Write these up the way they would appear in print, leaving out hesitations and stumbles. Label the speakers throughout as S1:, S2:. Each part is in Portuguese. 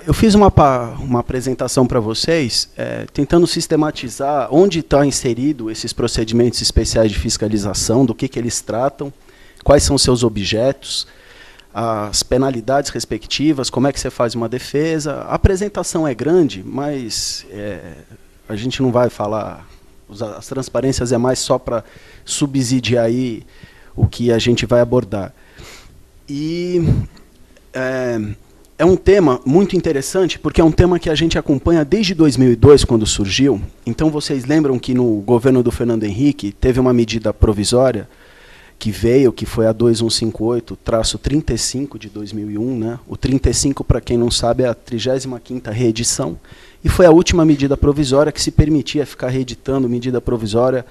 S1: Eu fiz uma apresentação para vocês, tentando sistematizar onde está inserido esses procedimentos especiais de fiscalização, do que eles tratam, quais são seus objetos, as penalidades respectivas, como é que você faz uma defesa. A apresentação é grande, mas a gente não vai falar, as transparências é mais só para subsidiar aí o que a gente vai abordar. E é um tema muito interessante, porque é um tema que a gente acompanha desde 2002, quando surgiu. Então, vocês lembram que no governo do Fernando Henrique teve uma medida provisória que veio, que foi a 2158-35 de 2001. Né? O 35, para quem não sabe, é a 35ª reedição. E foi a última medida provisória que se permitia ficar reeditando medida provisória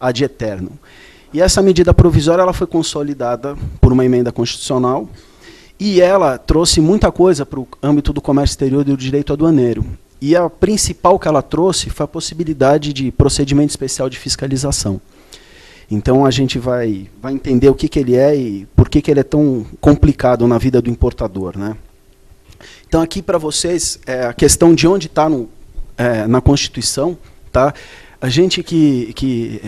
S1: ad eternum. E essa medida provisória ela foi consolidada por uma emenda constitucional, e ela trouxe muita coisa para o âmbito do comércio exterior e do direito aduaneiro. E a principal que ela trouxe foi a possibilidade de procedimento especial de fiscalização. Então a gente vai entender o que ele é e por que ele é tão complicado na vida do importador. Né? Então aqui para vocês a questão de onde está na Constituição. Tá? A gente que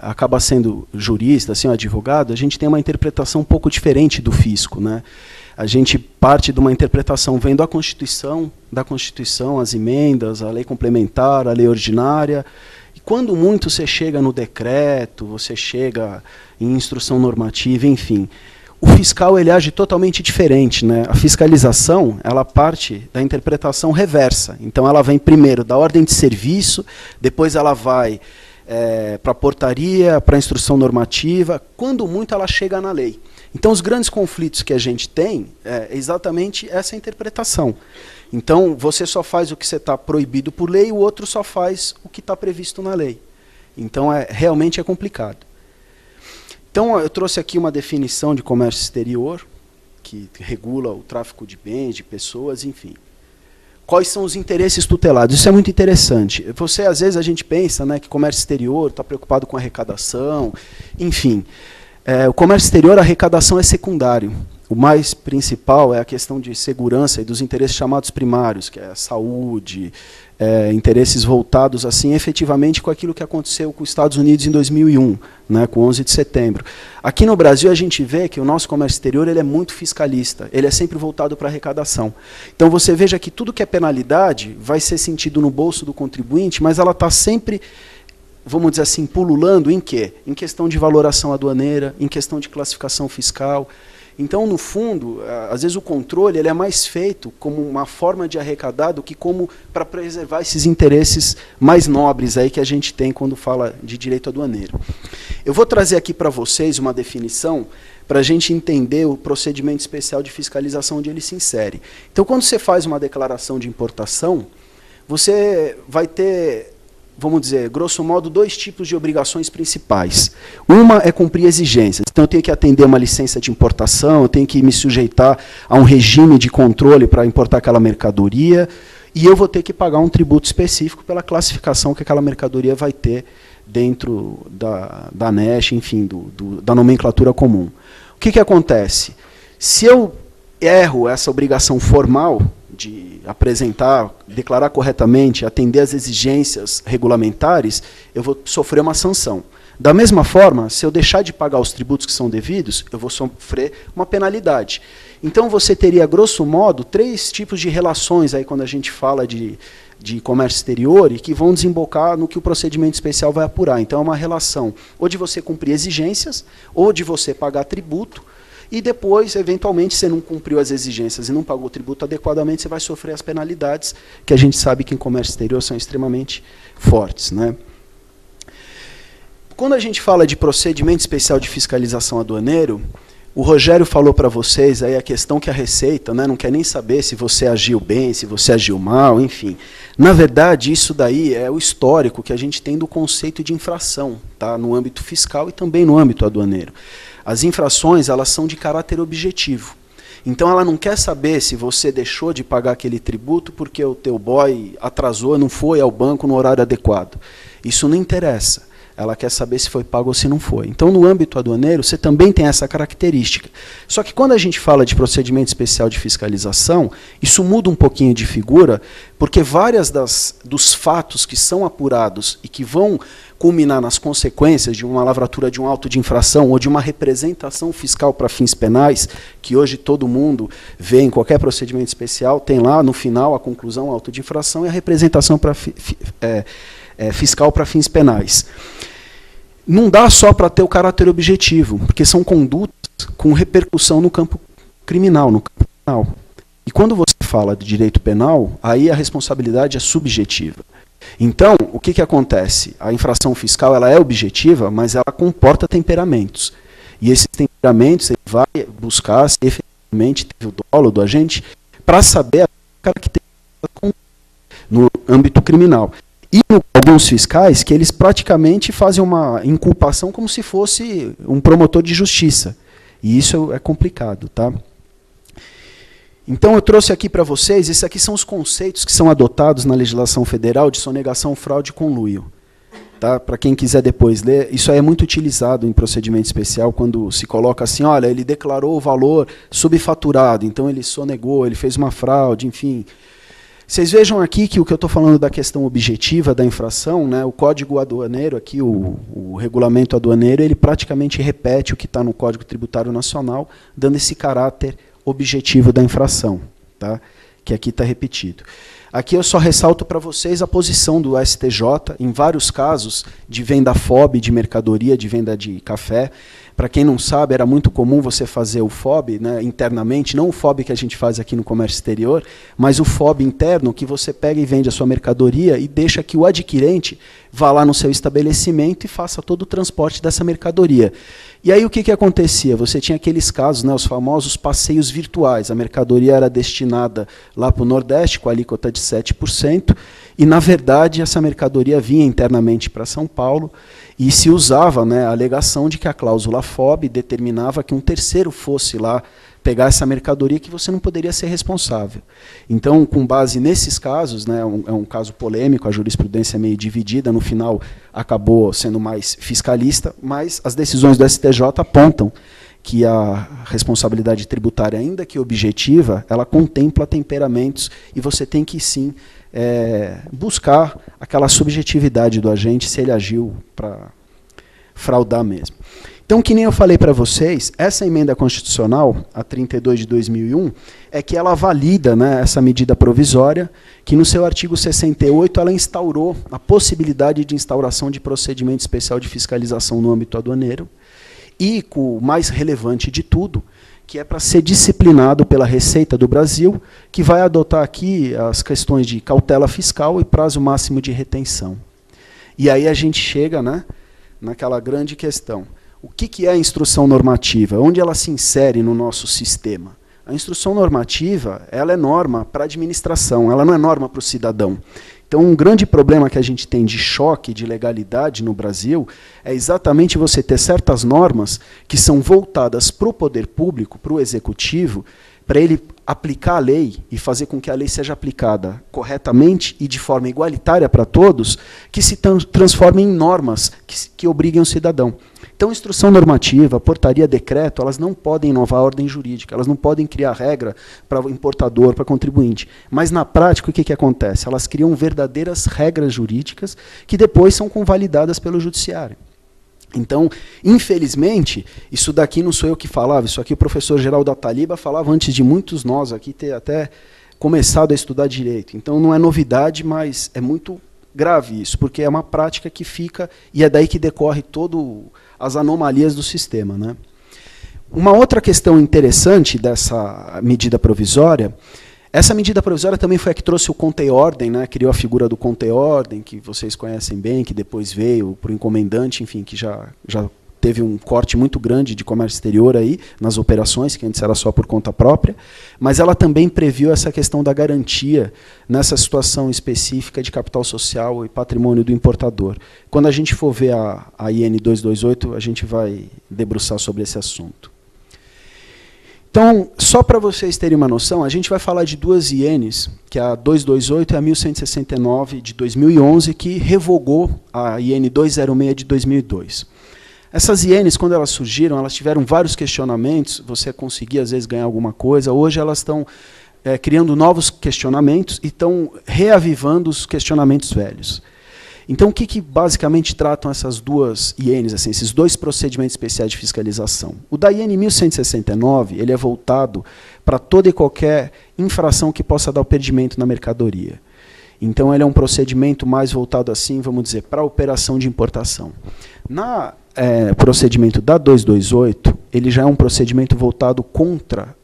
S1: acaba sendo jurista, assim, advogado, a gente tem uma interpretação um pouco diferente do fisco. Né? A gente parte de uma interpretação vendo a Constituição, da Constituição, as emendas, a lei complementar, a lei ordinária. E quando muito você chega no decreto, você chega em instrução normativa, enfim. O fiscal ele age totalmente diferente. Né? A fiscalização ela parte da interpretação reversa. Então ela vem primeiro da ordem de serviço, depois ela vai para a portaria, para a instrução normativa, quando muito ela chega na lei. Então os grandes conflitos que a gente tem é exatamente essa interpretação. Então você só faz o que você está proibido por lei, o outro só faz o que está previsto na lei. Então realmente é complicado. Então eu trouxe aqui uma definição de comércio exterior, que regula o tráfico de bens, de pessoas, enfim. Quais são os interesses tutelados? Isso é muito interessante. Às vezes a gente pensa, né, que comércio exterior está preocupado com arrecadação, enfim. O comércio exterior, a arrecadação é secundário. O mais principal é a questão de segurança e dos interesses chamados primários, que é a saúde, interesses voltados assim, efetivamente com aquilo que aconteceu com os Estados Unidos em 2001, né, com 11 de setembro. Aqui no Brasil a gente vê que o nosso comércio exterior ele é muito fiscalista, ele é sempre voltado para a arrecadação. Então você veja que tudo que é penalidade vai ser sentido no bolso do contribuinte, mas ela está sempre, vamos dizer assim, pululando em quê? Em questão de valoração aduaneira, em questão de classificação fiscal. Então, no fundo, às vezes o controle ele é mais feito como uma forma de arrecadar do que como para preservar esses interesses mais nobres aí que a gente tem quando fala de direito aduaneiro. Eu vou trazer aqui para vocês uma definição para a gente entender o procedimento especial de fiscalização onde ele se insere. Então, quando você faz uma declaração de importação, você vai ter, vamos dizer, grosso modo, dois tipos de obrigações principais. Uma é cumprir exigências. Então, eu tenho que atender uma licença de importação, eu tenho que me sujeitar a um regime de controle para importar aquela mercadoria, e eu vou ter que pagar um tributo específico pela classificação que aquela mercadoria vai ter dentro da ANESH, enfim, da nomenclatura comum. O que acontece? Se eu erro essa obrigação formal de apresentar, declarar corretamente, atender às exigências regulamentares, eu vou sofrer uma sanção. Da mesma forma, se eu deixar de pagar os tributos que são devidos, eu vou sofrer uma penalidade. Então você teria, grosso modo, 3 tipos de relações aí quando a gente fala de comércio exterior e que vão desembocar no que o procedimento especial vai apurar. Então é uma relação ou de você cumprir exigências, ou de você pagar tributo, e depois, eventualmente, você não cumpriu as exigências e não pagou o tributo adequadamente, você vai sofrer as penalidades, que a gente sabe que em comércio exterior são extremamente fortes. Né? Quando a gente fala de procedimento especial de fiscalização aduaneiro, o Rogério falou para vocês aí a questão que a Receita, né, não quer nem saber se você agiu bem, se você agiu mal, enfim. Na verdade, isso daí é o histórico que a gente tem do conceito de infração, tá, no âmbito fiscal e também no âmbito aduaneiro. As infrações, elas são de caráter objetivo. Então, ela não quer saber se você deixou de pagar aquele tributo porque o teu boy atrasou, não foi ao banco no horário adequado. Isso não interessa. ela quer saber se foi pago ou se não foi. Então, no âmbito aduaneiro, você também tem essa característica. Só que quando a gente fala de procedimento especial de fiscalização, isso muda um pouquinho de figura, porque várias dos fatos que são apurados e que vão culminar nas consequências de uma lavratura de um auto de infração ou de uma representação fiscal para fins penais, que hoje todo mundo vê em qualquer procedimento especial, tem lá no final a conclusão, auto de infração e a representação fiscal para fins penais. Não dá só para ter o caráter objetivo, porque são condutas com repercussão no campo criminal, no campo penal. E quando você fala de direito penal, aí a responsabilidade é subjetiva. Então, o que acontece? A infração fiscal ela é objetiva, mas ela comporta temperamentos. E esses temperamentos ele vai buscar se efetivamente teve o dolo do agente para saber a característica no âmbito criminal. E alguns fiscais que eles praticamente fazem uma inculpação como se fosse um promotor de justiça. E isso é complicado, tá? Então eu trouxe aqui para vocês, esses aqui são os conceitos que são adotados na legislação federal de sonegação, fraude e conluio. Tá? Para quem quiser depois ler, isso aí é muito utilizado em procedimento especial, quando se coloca assim, olha, ele declarou o valor subfaturado, então ele sonegou, ele fez uma fraude, enfim. Vocês vejam aqui que o que eu estou falando da questão objetiva da infração, né, o Código Aduaneiro, aqui o Regulamento Aduaneiro, ele praticamente repete o que está no Código Tributário Nacional, dando esse caráter objetivo da infração, tá? Que aqui está repetido. Aqui eu só ressalto para vocês a posição do STJ, em vários casos de venda FOB, de mercadoria, de venda de café. Para quem não sabe, era muito comum você fazer o FOB, né, internamente, não o FOB que a gente faz aqui no comércio exterior, mas o FOB interno, que você pega e vende a sua mercadoria e deixa que o adquirente vá lá no seu estabelecimento e faça todo o transporte dessa mercadoria. E aí o que acontecia? Você tinha aqueles casos, né, os famosos passeios virtuais. A mercadoria era destinada lá para o Nordeste, com a alíquota de 7%, e, na verdade, essa mercadoria vinha internamente para São Paulo e se usava, né, a alegação de que a cláusula FOB determinava que um terceiro fosse lá pegar essa mercadoria que você não poderia ser responsável. Então, com base nesses casos, né, é um caso polêmico, a jurisprudência é meio dividida, no final acabou sendo mais fiscalista, mas as decisões do STJ apontam que a responsabilidade tributária, ainda que objetiva, ela contempla temperamentos e você tem que, sim, buscar aquela subjetividade do agente se ele agiu para fraudar mesmo. Então, que nem eu falei para vocês, essa emenda constitucional, a 32 de 2001, é que ela valida, né, essa medida provisória, que no seu artigo 68 ela instaurou a possibilidade de instauração de procedimento especial de fiscalização no âmbito aduaneiro, e o mais relevante de tudo, que é para ser disciplinado pela Receita do Brasil, que vai adotar aqui as questões de cautela fiscal e prazo máximo de retenção. E aí a gente chega, né, naquela grande questão. O que é a instrução normativa? Onde ela se insere no nosso sistema? A instrução normativa, ela é norma para a administração, ela não é norma para o cidadão. Então, um grande problema que a gente tem de choque de legalidade no Brasil é exatamente você ter certas normas que são voltadas para o poder público, para o executivo, para ele aplicar a lei e fazer com que a lei seja aplicada corretamente e de forma igualitária para todos, que se transformem em normas que obriguem o cidadão. Então, instrução normativa, portaria, decreto, elas não podem inovar a ordem jurídica, elas não podem criar regra para o importador, para o contribuinte. Mas, na prática, o que acontece? Elas criam verdadeiras regras jurídicas que depois são convalidadas pelo judiciário. Então, infelizmente, isso daqui não sou eu que falava, isso aqui o professor Geraldo Ataliba falava antes de muitos nós aqui ter até começado a estudar direito. Então, não é novidade, mas é muito grave isso, porque é uma prática que fica, e é daí que decorre todas as anomalias do sistema, né? Uma outra questão interessante dessa medida provisória, essa medida provisória também foi a que trouxe o conta e ordem, né? Criou a figura do conta e ordem, que vocês conhecem bem, que depois veio para o encomendante, enfim, que já teve um corte muito grande de comércio exterior aí, nas operações, que antes era só por conta própria, mas ela também previu essa questão da garantia nessa situação específica de capital social e patrimônio do importador. Quando a gente for ver a IN 228, a gente vai debruçar sobre esse assunto. Então, só para vocês terem uma noção, a gente vai falar de duas ienes, que é a 228 e a 1169 de 2011, que revogou a iene 206 de 2002. Essas ienes, quando elas surgiram, elas tiveram vários questionamentos, você conseguia às vezes ganhar alguma coisa, hoje elas estão criando novos questionamentos e estão reavivando os questionamentos velhos. Então, o que basicamente tratam essas duas ienes, assim, esses dois procedimentos especiais de fiscalização? O da iene 1169, ele é voltado para toda e qualquer infração que possa dar o perdimento na mercadoria. Então, ele é um procedimento mais voltado, assim, vamos dizer, para a operação de importação. Na procedimento da 228, ele já é um procedimento voltado contra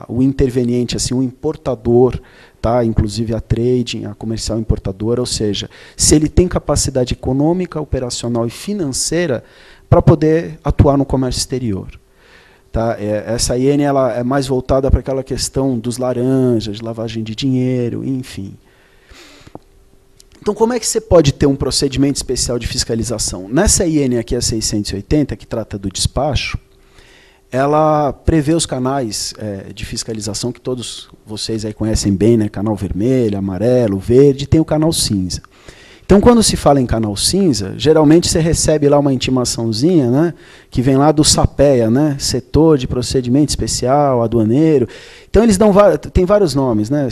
S1: o interveniente, assim, o importador, tá? Inclusive a trading, a comercial importadora, ou seja, se ele tem capacidade econômica, operacional e financeira para poder atuar no comércio exterior. Tá? Essa iene ela é mais voltada para aquela questão dos laranjas, de lavagem de dinheiro, enfim. Então, como é que você pode ter um procedimento especial de fiscalização? Nessa iene aqui, a 680, que trata do despacho, ela prevê os canais de fiscalização que todos vocês aí conhecem bem, né? Canal vermelho, amarelo, verde, tem o canal cinza. Então, quando se fala em canal cinza, geralmente você recebe lá uma intimaçãozinha, né, que vem lá do SAPEA, né, Setor de Procedimento Especial, Aduaneiro. Então, eles tem vários nomes, né,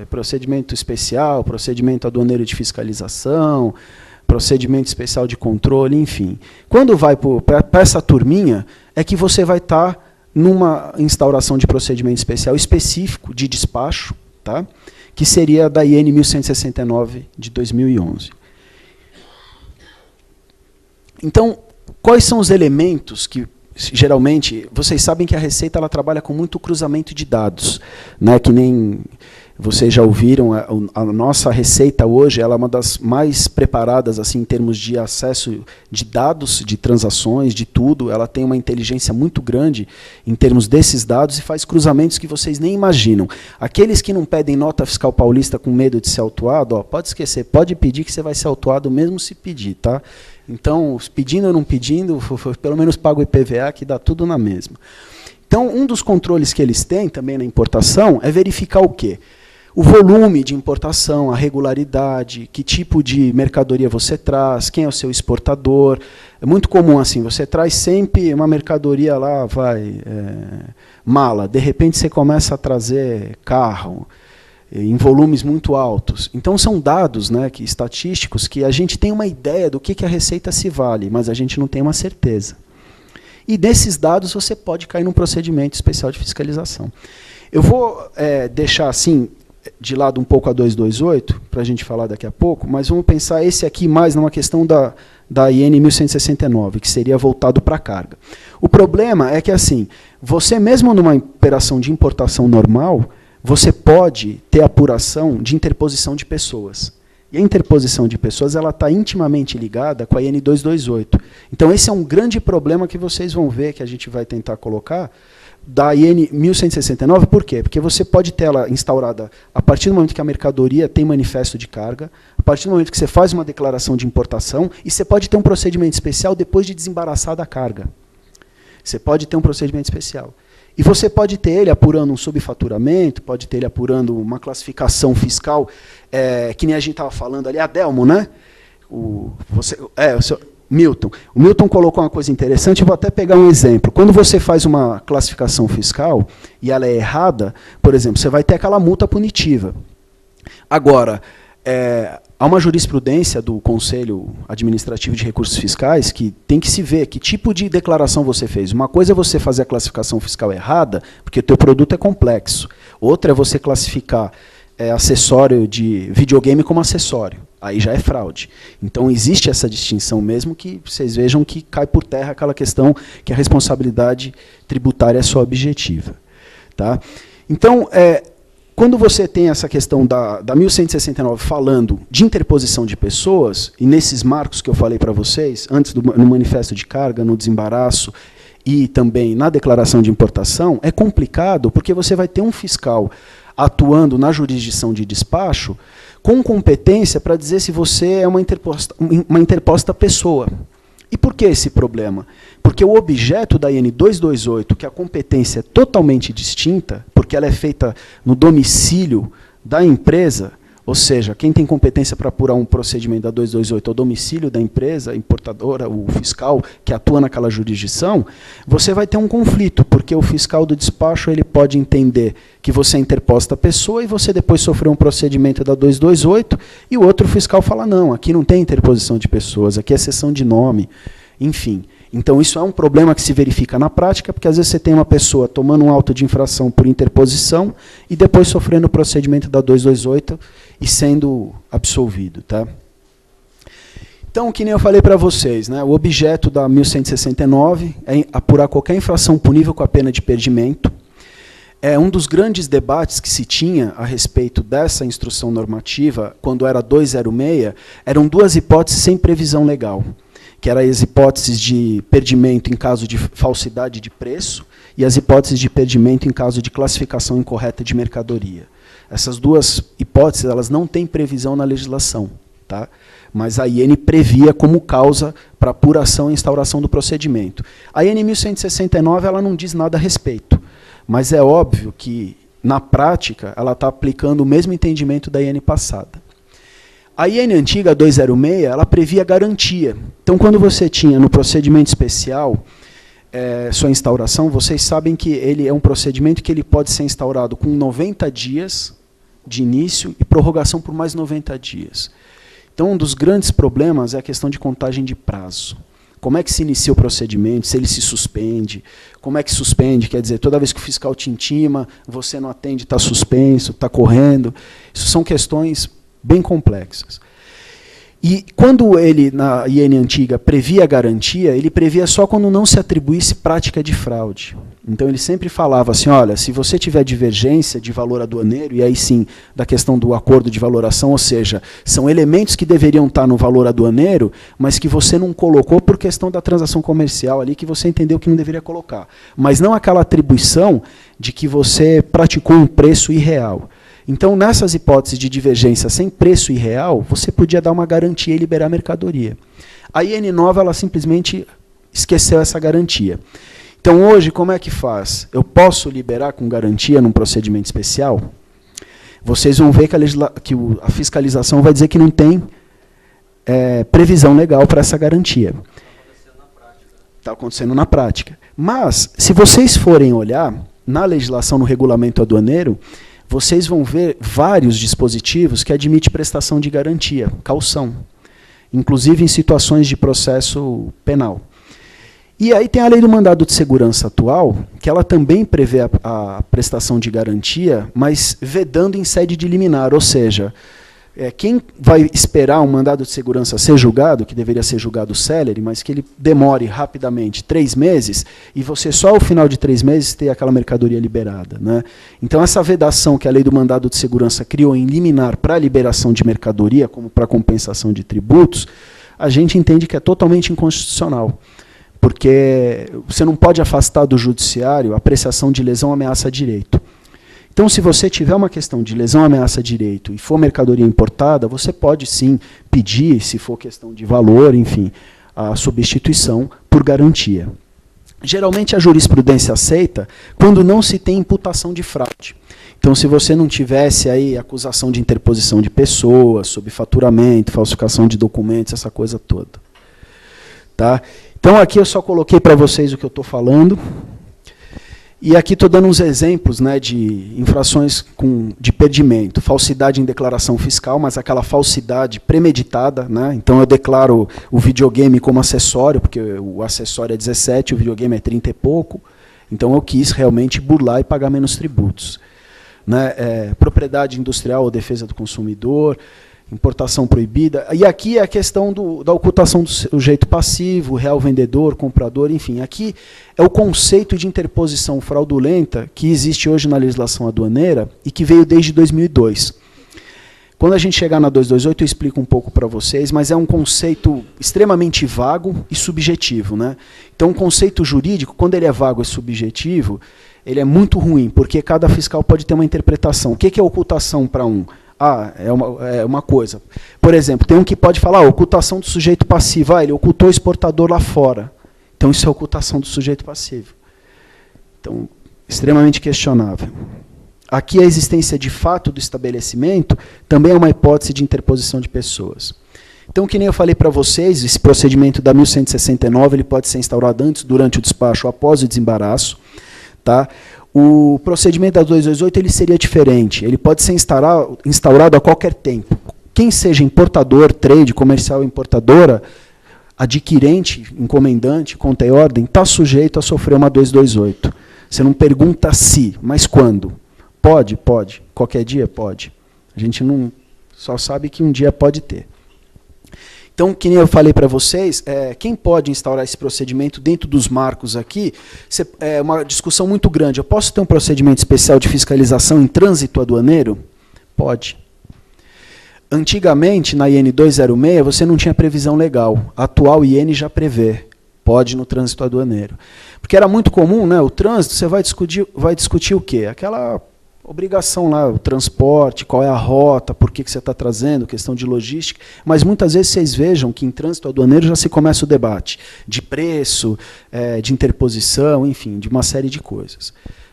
S1: procedimento especial, procedimento aduaneiro de fiscalização, procedimento especial de controle, enfim. Quando vai para essa turminha, é que você vai estar numa instauração de procedimento especial específico de despacho, tá? Que seria da iene 1169 de 2011. Então, quais são os elementos que, geralmente, vocês sabem que a Receita ela trabalha com muito cruzamento de dados, né? Que nem vocês já ouviram, a nossa Receita hoje ela é uma das mais preparadas assim, em termos de acesso de dados, de transações, de tudo. Ela tem uma inteligência muito grande em termos desses dados e faz cruzamentos que vocês nem imaginam. Aqueles que não pedem nota fiscal paulista com medo de ser autuado, ó, pode esquecer, pode pedir que você vai ser autuado mesmo se pedir. Tá? Então, pedindo ou não pedindo, pelo menos paga o IPVA que dá tudo na mesma. Então, um dos controles que eles têm também na importação é verificar o quê? O volume de importação, a regularidade, que tipo de mercadoria você traz, quem é o seu exportador. É muito comum assim, você traz sempre uma mercadoria lá, mala, de repente você começa a trazer carro, em volumes muito altos. Então são dados, né, estatísticos que a gente tem uma ideia do que a Receita se vale, mas a gente não tem uma certeza. E desses dados você pode cair num procedimento especial de fiscalização. Eu vou deixar assim de lado um pouco a 228, para a gente falar daqui a pouco, mas vamos pensar esse aqui mais numa questão da iene 1169, que seria voltado para a carga. O problema é que, assim, você mesmo numa operação de importação normal, você pode ter apuração de interposição de pessoas. E a interposição de pessoas ela está intimamente ligada com a iene 228. Então, esse é um grande problema que vocês vão ver, que a gente vai tentar colocar, da iene 1169, por quê? Porque você pode ter ela instaurada a partir do momento que a mercadoria tem manifesto de carga, a partir do momento que você faz uma declaração de importação, e você pode ter um procedimento especial depois de desembaraçar da carga. Você pode ter um procedimento especial. E você pode ter ele apurando um subfaturamento, pode ter ele apurando uma classificação fiscal, que nem a gente estava falando ali, a Delmo, né? Milton. O Milton colocou uma coisa interessante, eu vou até pegar um exemplo. Quando você faz uma classificação fiscal e ela é errada, por exemplo, você vai ter aquela multa punitiva. Agora, há uma jurisprudência do Conselho Administrativo de Recursos Fiscais que tem que se ver que tipo de declaração você fez. Uma coisa é você fazer a classificação fiscal errada, porque o teu produto é complexo. Outra é você classificar acessório de videogame como acessório. Aí já é fraude. Então, existe essa distinção mesmo que vocês vejam que cai por terra aquela questão que a responsabilidade tributária é só objetiva. Tá? Então, quando você tem essa questão da 1169 falando de interposição de pessoas, e nesses marcos que eu falei para vocês, antes no manifesto de carga, no desembaraço e também na declaração de importação, é complicado porque você vai ter um fiscal atuando na jurisdição de despacho com competência para dizer se você é uma interposta pessoa. E por que esse problema? Porque o objeto da IN 228, que a competência é totalmente distinta, porque ela é feita no domicílio da empresa, ou seja, quem tem competência para apurar um procedimento da 228 é o domicílio da empresa, a importadora, o fiscal que atua naquela jurisdição, você vai ter um conflito, porque o fiscal do despacho ele pode entender que você é interposta pessoa e você depois sofreu um procedimento da 228 e o outro fiscal fala, não, aqui não tem interposição de pessoas, aqui é cessão de nome, enfim. Então, isso é um problema que se verifica na prática, porque às vezes você tem uma pessoa tomando um auto de infração por interposição e depois sofrendo o procedimento da 228 e sendo absolvido. Tá? Então, que nem eu falei para vocês, né, o objeto da 1169 é apurar qualquer infração punível com a pena de perdimento. É um dos grandes debates que se tinha a respeito dessa instrução normativa, quando era 206, eram duas hipóteses sem previsão legal, que eram as hipóteses de perdimento em caso de falsidade de preço e as hipóteses de perdimento em caso de classificação incorreta de mercadoria. Essas duas hipóteses elas não têm previsão na legislação, tá? Mas a IN previa como causa para apuração e instauração do procedimento. A IN 1169 ela não diz nada a respeito, mas é óbvio que, na prática, ela está aplicando o mesmo entendimento da IN passada. A IN antiga, 206, ela previa garantia. Então, quando você tinha no procedimento especial sua instauração, vocês sabem que ele é um procedimento que ele pode ser instaurado com 90 dias de início e prorrogação por mais 90 dias. Então, um dos grandes problemas é a questão de contagem de prazo. Como é que se inicia o procedimento, se ele se suspende, como é que suspende, quer dizer, toda vez que o fiscal te intima, você não atende, está suspenso, está correndo. Isso são questões bem complexas. E quando ele, na IN antiga, previa a garantia, ele previa só quando não se atribuísse prática de fraude. Então ele sempre falava assim, olha, se você tiver divergência de valor aduaneiro, e aí sim, da questão do acordo de valoração, ou seja, são elementos que deveriam estar no valor aduaneiro, mas que você não colocou por questão da transação comercial ali, que você entendeu que não deveria colocar. Mas não aquela atribuição de que você praticou um preço irreal. Então, nessas hipóteses de divergência sem preço irreal, você podia dar uma garantia e liberar a mercadoria. A IN nova, ela simplesmente esqueceu essa garantia. Então, hoje, como é que faz? Eu posso liberar com garantia num procedimento especial? Vocês vão ver que a fiscalização vai dizer que não tem previsão legal para essa garantia. Está acontecendo na prática. Mas, se vocês forem olhar na legislação, no regulamento aduaneiro, vocês vão ver vários dispositivos que admitem prestação de garantia, caução, inclusive em situações de processo penal. E aí tem a lei do mandado de segurança atual, que ela também prevê a prestação de garantia, mas vedando em sede de liminar, ou seja, quem vai esperar um mandado de segurança ser julgado, que deveria ser julgado célere, mas que ele demore rapidamente 3 meses, e você só ao final de 3 meses ter aquela mercadoria liberada. Né? Então essa vedação que a lei do mandado de segurança criou em liminar para a liberação de mercadoria, como para compensação de tributos, a gente entende que é totalmente inconstitucional, porque você não pode afastar do judiciário a apreciação de lesão ameaça a direito. Então, se você tiver uma questão de lesão ameaça a direito e for mercadoria importada, você pode sim pedir, se for questão de valor, enfim, a substituição por garantia. Geralmente a jurisprudência aceita quando não se tem imputação de fraude. Então, se você não tivesse aí acusação de interposição de pessoas, subfaturamento, falsificação de documentos, essa coisa toda. Tá? Então, aqui eu só coloquei para vocês o que eu estou falando. E aqui estou dando uns exemplos, né, de infrações de perdimento, falsidade em declaração fiscal, mas aquela falsidade premeditada, né, então eu declaro o videogame como acessório, porque o acessório é 17, o videogame é 30 e pouco, então eu quis realmente burlar e pagar menos tributos. Né, propriedade industrial ou defesa do consumidor, importação proibida. E aqui é a questão da ocultação do sujeito passivo, real vendedor, comprador, enfim. Aqui é o conceito de interposição fraudulenta que existe hoje na legislação aduaneira e que veio desde 2002. Quando a gente chegar na 228, eu explico um pouco para vocês, mas é um conceito extremamente vago e subjetivo. Né? Então, um conceito jurídico, quando ele é vago e subjetivo, ele é muito ruim, porque cada fiscal pode ter uma interpretação. O que é ocultação para um? É uma coisa. Por exemplo, tem um que pode falar, ocultação do sujeito passivo. Ele ocultou o exportador lá fora. Então, isso é ocultação do sujeito passivo. Então, extremamente questionável. Aqui, a existência de fato do estabelecimento também é uma hipótese de interposição de pessoas. Então, que nem eu falei para vocês, esse procedimento da 1169 ele pode ser instaurado antes, durante o despacho ou após o desembaraço. Tá? O procedimento da 228 ele seria diferente. Ele pode ser instaurado a qualquer tempo. Quem seja importador, trade, comercial importadora, adquirente, encomendante, conta e ordem, está sujeito a sofrer uma 228. Você não pergunta se, mas quando. Pode? Pode. Qualquer dia? Pode. A gente não só sabe que um dia pode ter. Então, que nem eu falei para vocês, quem pode instaurar esse procedimento dentro dos marcos aqui, é uma discussão muito grande. Eu posso ter um procedimento especial de fiscalização em trânsito aduaneiro? Pode. Antigamente, na IN 206, você não tinha previsão legal. A atual IN já prevê. Pode no trânsito aduaneiro. Porque era muito comum, né? O trânsito, você vai discutir o quê? Aquela obrigação lá, o transporte, qual é a rota, por que você está trazendo, questão de logística. Mas muitas vezes vocês vejam que em trânsito aduaneiro já se começa o debate de preço, de interposição, enfim, de uma série de coisas.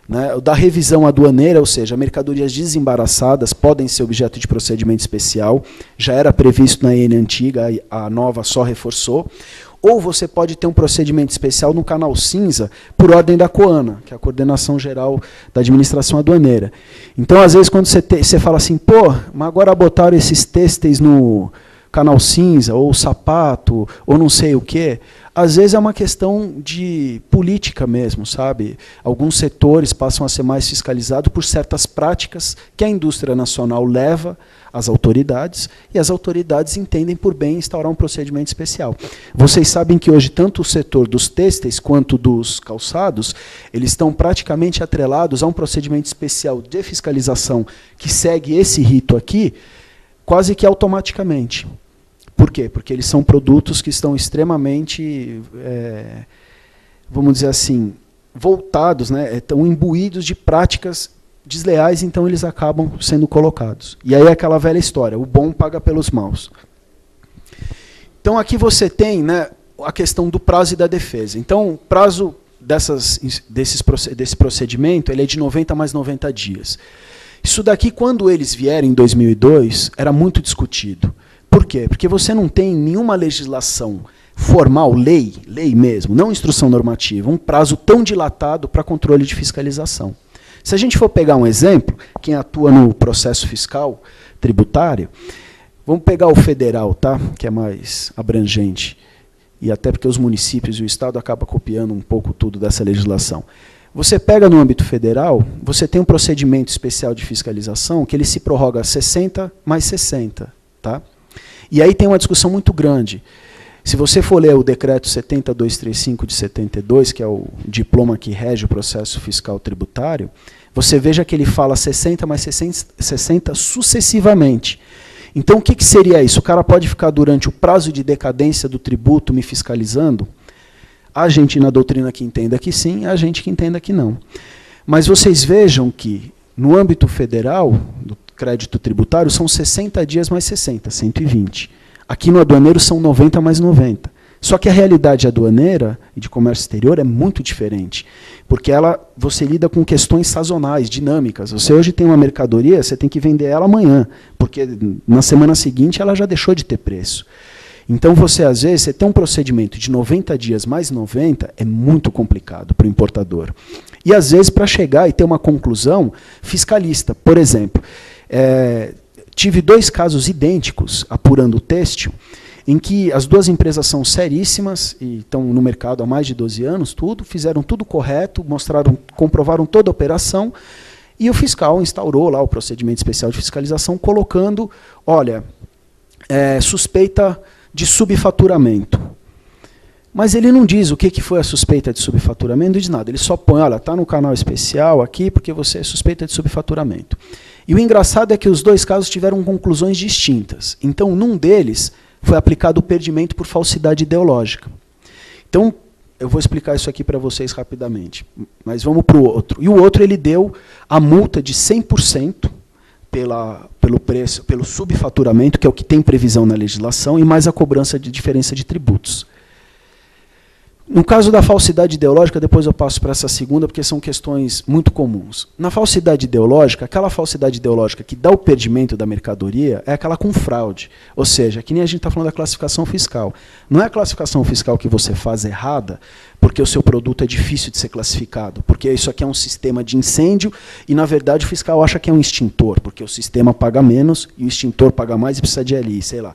S1: Né? Da revisão aduaneira, ou seja, mercadorias desembaraçadas podem ser objeto de procedimento especial, já era previsto na IN antiga, a nova só reforçou. Ou você pode ter um procedimento especial no canal cinza, por ordem da COANA, que é a Coordenação Geral da Administração Aduaneira. Então, às vezes, quando você fala assim, mas agora botaram esses têxteis no canal cinza, ou sapato, ou não sei o quê, às vezes é uma questão de política mesmo, sabe? Alguns setores passam a ser mais fiscalizados por certas práticas que a indústria nacional leva às autoridades, e as autoridades entendem por bem instaurar um procedimento especial. Vocês sabem que hoje, tanto o setor dos têxteis quanto dos calçados, eles estão praticamente atrelados a um procedimento especial de fiscalização que segue esse rito aqui, quase que automaticamente. Por quê? Porque eles são produtos que estão extremamente, vamos dizer assim, voltados, né, estão imbuídos de práticas desleais, então eles acabam sendo colocados. E aí é aquela velha história, o bom paga pelos maus. Então aqui você tem, né, a questão do prazo e da defesa. Então o prazo desse procedimento ele é de 90 mais 90 dias. Isso daqui, quando eles vieram em 2002, era muito discutido. Por quê? Porque você não tem nenhuma legislação formal, lei mesmo, não instrução normativa, um prazo tão dilatado para controle de fiscalização. Se a gente for pegar um exemplo, quem atua no processo fiscal tributário, vamos pegar o federal, tá? Que é mais abrangente, e até porque os municípios e o Estado acabam copiando um pouco tudo dessa legislação. Você pega no âmbito federal, você tem um procedimento especial de fiscalização que ele se prorroga 60 mais 60. Tá? E aí tem uma discussão muito grande. Se você for ler o decreto 70235 de 72, que é o diploma que rege o processo fiscal tributário, você veja que ele fala 60 mais 60 sucessivamente. Então, o que seria isso? O cara pode ficar durante o prazo de decadência do tributo me fiscalizando? Há gente na doutrina que entenda que sim, há gente que entenda que não. Mas vocês vejam que, no âmbito federal, do crédito tributário, são 60 dias mais 60, 120. Aqui no aduaneiro são 90 mais 90. Só que a realidade aduaneira e de comércio exterior é muito diferente, porque você lida com questões sazonais, dinâmicas. Você hoje tem uma mercadoria, você tem que vender ela amanhã, porque na semana seguinte ela já deixou de ter preço. Então, às vezes, você tem um procedimento de 90 dias mais 90, é muito complicado para o importador. E, às vezes, para chegar e ter uma conclusão fiscalista. Por exemplo, tive 2 casos idênticos, apurando o têxtil, em que as 2 empresas são seríssimas e estão no mercado há mais de 12 anos, fizeram tudo correto, comprovaram toda a operação, e o fiscal instaurou lá o procedimento especial de fiscalização, colocando, olha, suspeita de subfaturamento. Mas ele não diz o que foi a suspeita de subfaturamento, não diz nada. Ele só põe, olha, está no canal especial aqui porque você é suspeita de subfaturamento. E o engraçado é que os 2 casos tiveram conclusões distintas. Então, num deles, foi aplicado o perdimento por falsidade ideológica. Então, eu vou explicar isso aqui para vocês rapidamente. Mas vamos para o outro. E o outro, ele deu a multa de 100% pelo preço, pelo subfaturamento, que é o que tem previsão na legislação, e mais a cobrança de diferença de tributos. No caso da falsidade ideológica, depois eu passo para essa segunda, porque são questões muito comuns. Na falsidade ideológica, aquela falsidade ideológica que dá o perdimento da mercadoria é aquela com fraude. Ou seja, que nem a gente está falando da classificação fiscal. Não é a classificação fiscal que você faz errada porque o seu produto é difícil de ser classificado, porque isso aqui é um sistema de incêndio e, na verdade, o fiscal acha que é um extintor, porque o sistema paga menos e o extintor paga mais e precisa de LI, sei lá.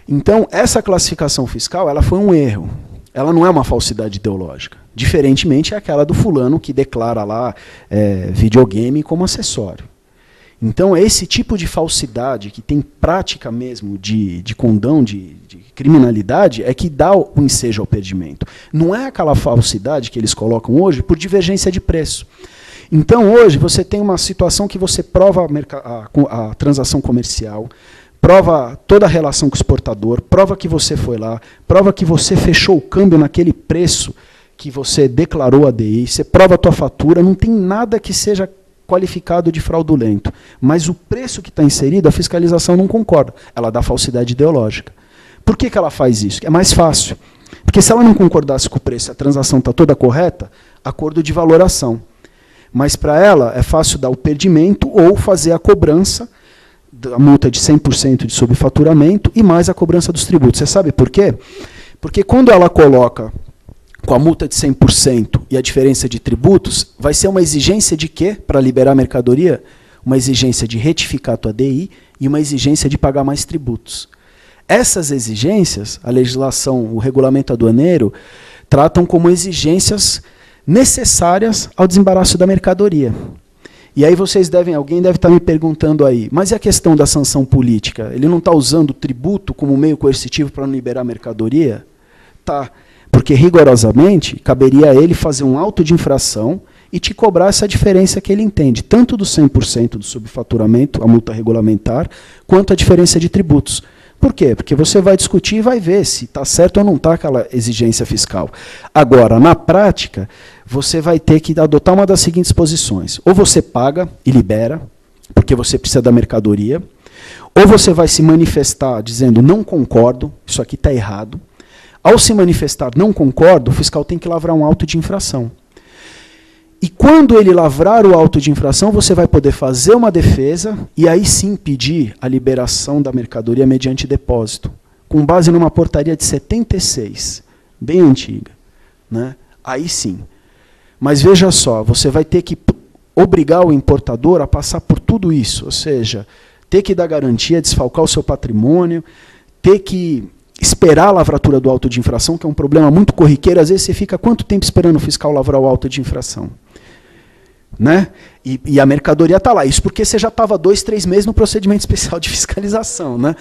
S1: Então, essa classificação fiscal ela foi um erro. Ela não é uma falsidade ideológica. Diferentemente, é aquela do fulano que declara lá videogame como acessório. Então, esse tipo de falsidade, que tem prática mesmo de condão, de criminalidade, é que dá o ensejo ao perdimento. Não é aquela falsidade que eles colocam hoje por divergência de preço. Então, hoje, você tem uma situação que você prova a transação comercial, prova toda a relação com o exportador, prova que você foi lá, prova que você fechou o câmbio naquele preço que você declarou a DI, você prova a tua fatura, não tem nada que seja qualificado de fraudulento. Mas o preço que está inserido, a fiscalização não concorda. Ela dá falsidade ideológica. Por que ela faz isso? É mais fácil. Porque se ela não concordasse com o preço, a transação está toda correta, acordo de valoração. Mas para ela é fácil dar o perdimento ou fazer a cobrança da multa de 100% de subfaturamento e mais a cobrança dos tributos. Você sabe por quê? Porque quando ela coloca com a multa de 100% e a diferença de tributos, vai ser uma exigência de quê para liberar a mercadoria? Uma exigência de retificar a tua DI e uma exigência de pagar mais tributos. Essas exigências, a legislação, o regulamento aduaneiro, tratam como exigências necessárias ao desembaraço da mercadoria. E aí alguém deve estar me perguntando aí, mas e a questão da sanção política? Ele não está usando o tributo como meio coercitivo para não liberar a mercadoria? Tá, porque rigorosamente caberia a ele fazer um auto de infração e te cobrar essa diferença que ele entende, tanto do 100% do subfaturamento, a multa regulamentar, quanto a diferença de tributos. Por quê? Porque você vai discutir e vai ver se está certo ou não está aquela exigência fiscal. Agora, na prática, você vai ter que adotar uma das seguintes posições. Ou você paga e libera, porque você precisa da mercadoria, ou você vai se manifestar dizendo não concordo, isso aqui está errado. Ao se manifestar não concordo, o fiscal tem que lavrar um auto de infração. E quando ele lavrar o auto de infração, você vai poder fazer uma defesa e aí sim pedir a liberação da mercadoria mediante depósito, com base numa portaria de 76, bem antiga, né? Aí sim. Mas veja só, você vai ter que obrigar o importador a passar por tudo isso, ou seja, ter que dar garantia, desfalcar o seu patrimônio, ter que esperar a lavratura do auto de infração, que é um problema muito corriqueiro. Às vezes você fica quanto tempo esperando o fiscal lavrar o auto de infração? Né? E a mercadoria está lá. Isso porque você já estava 2, 3 meses no procedimento especial de fiscalização. Né?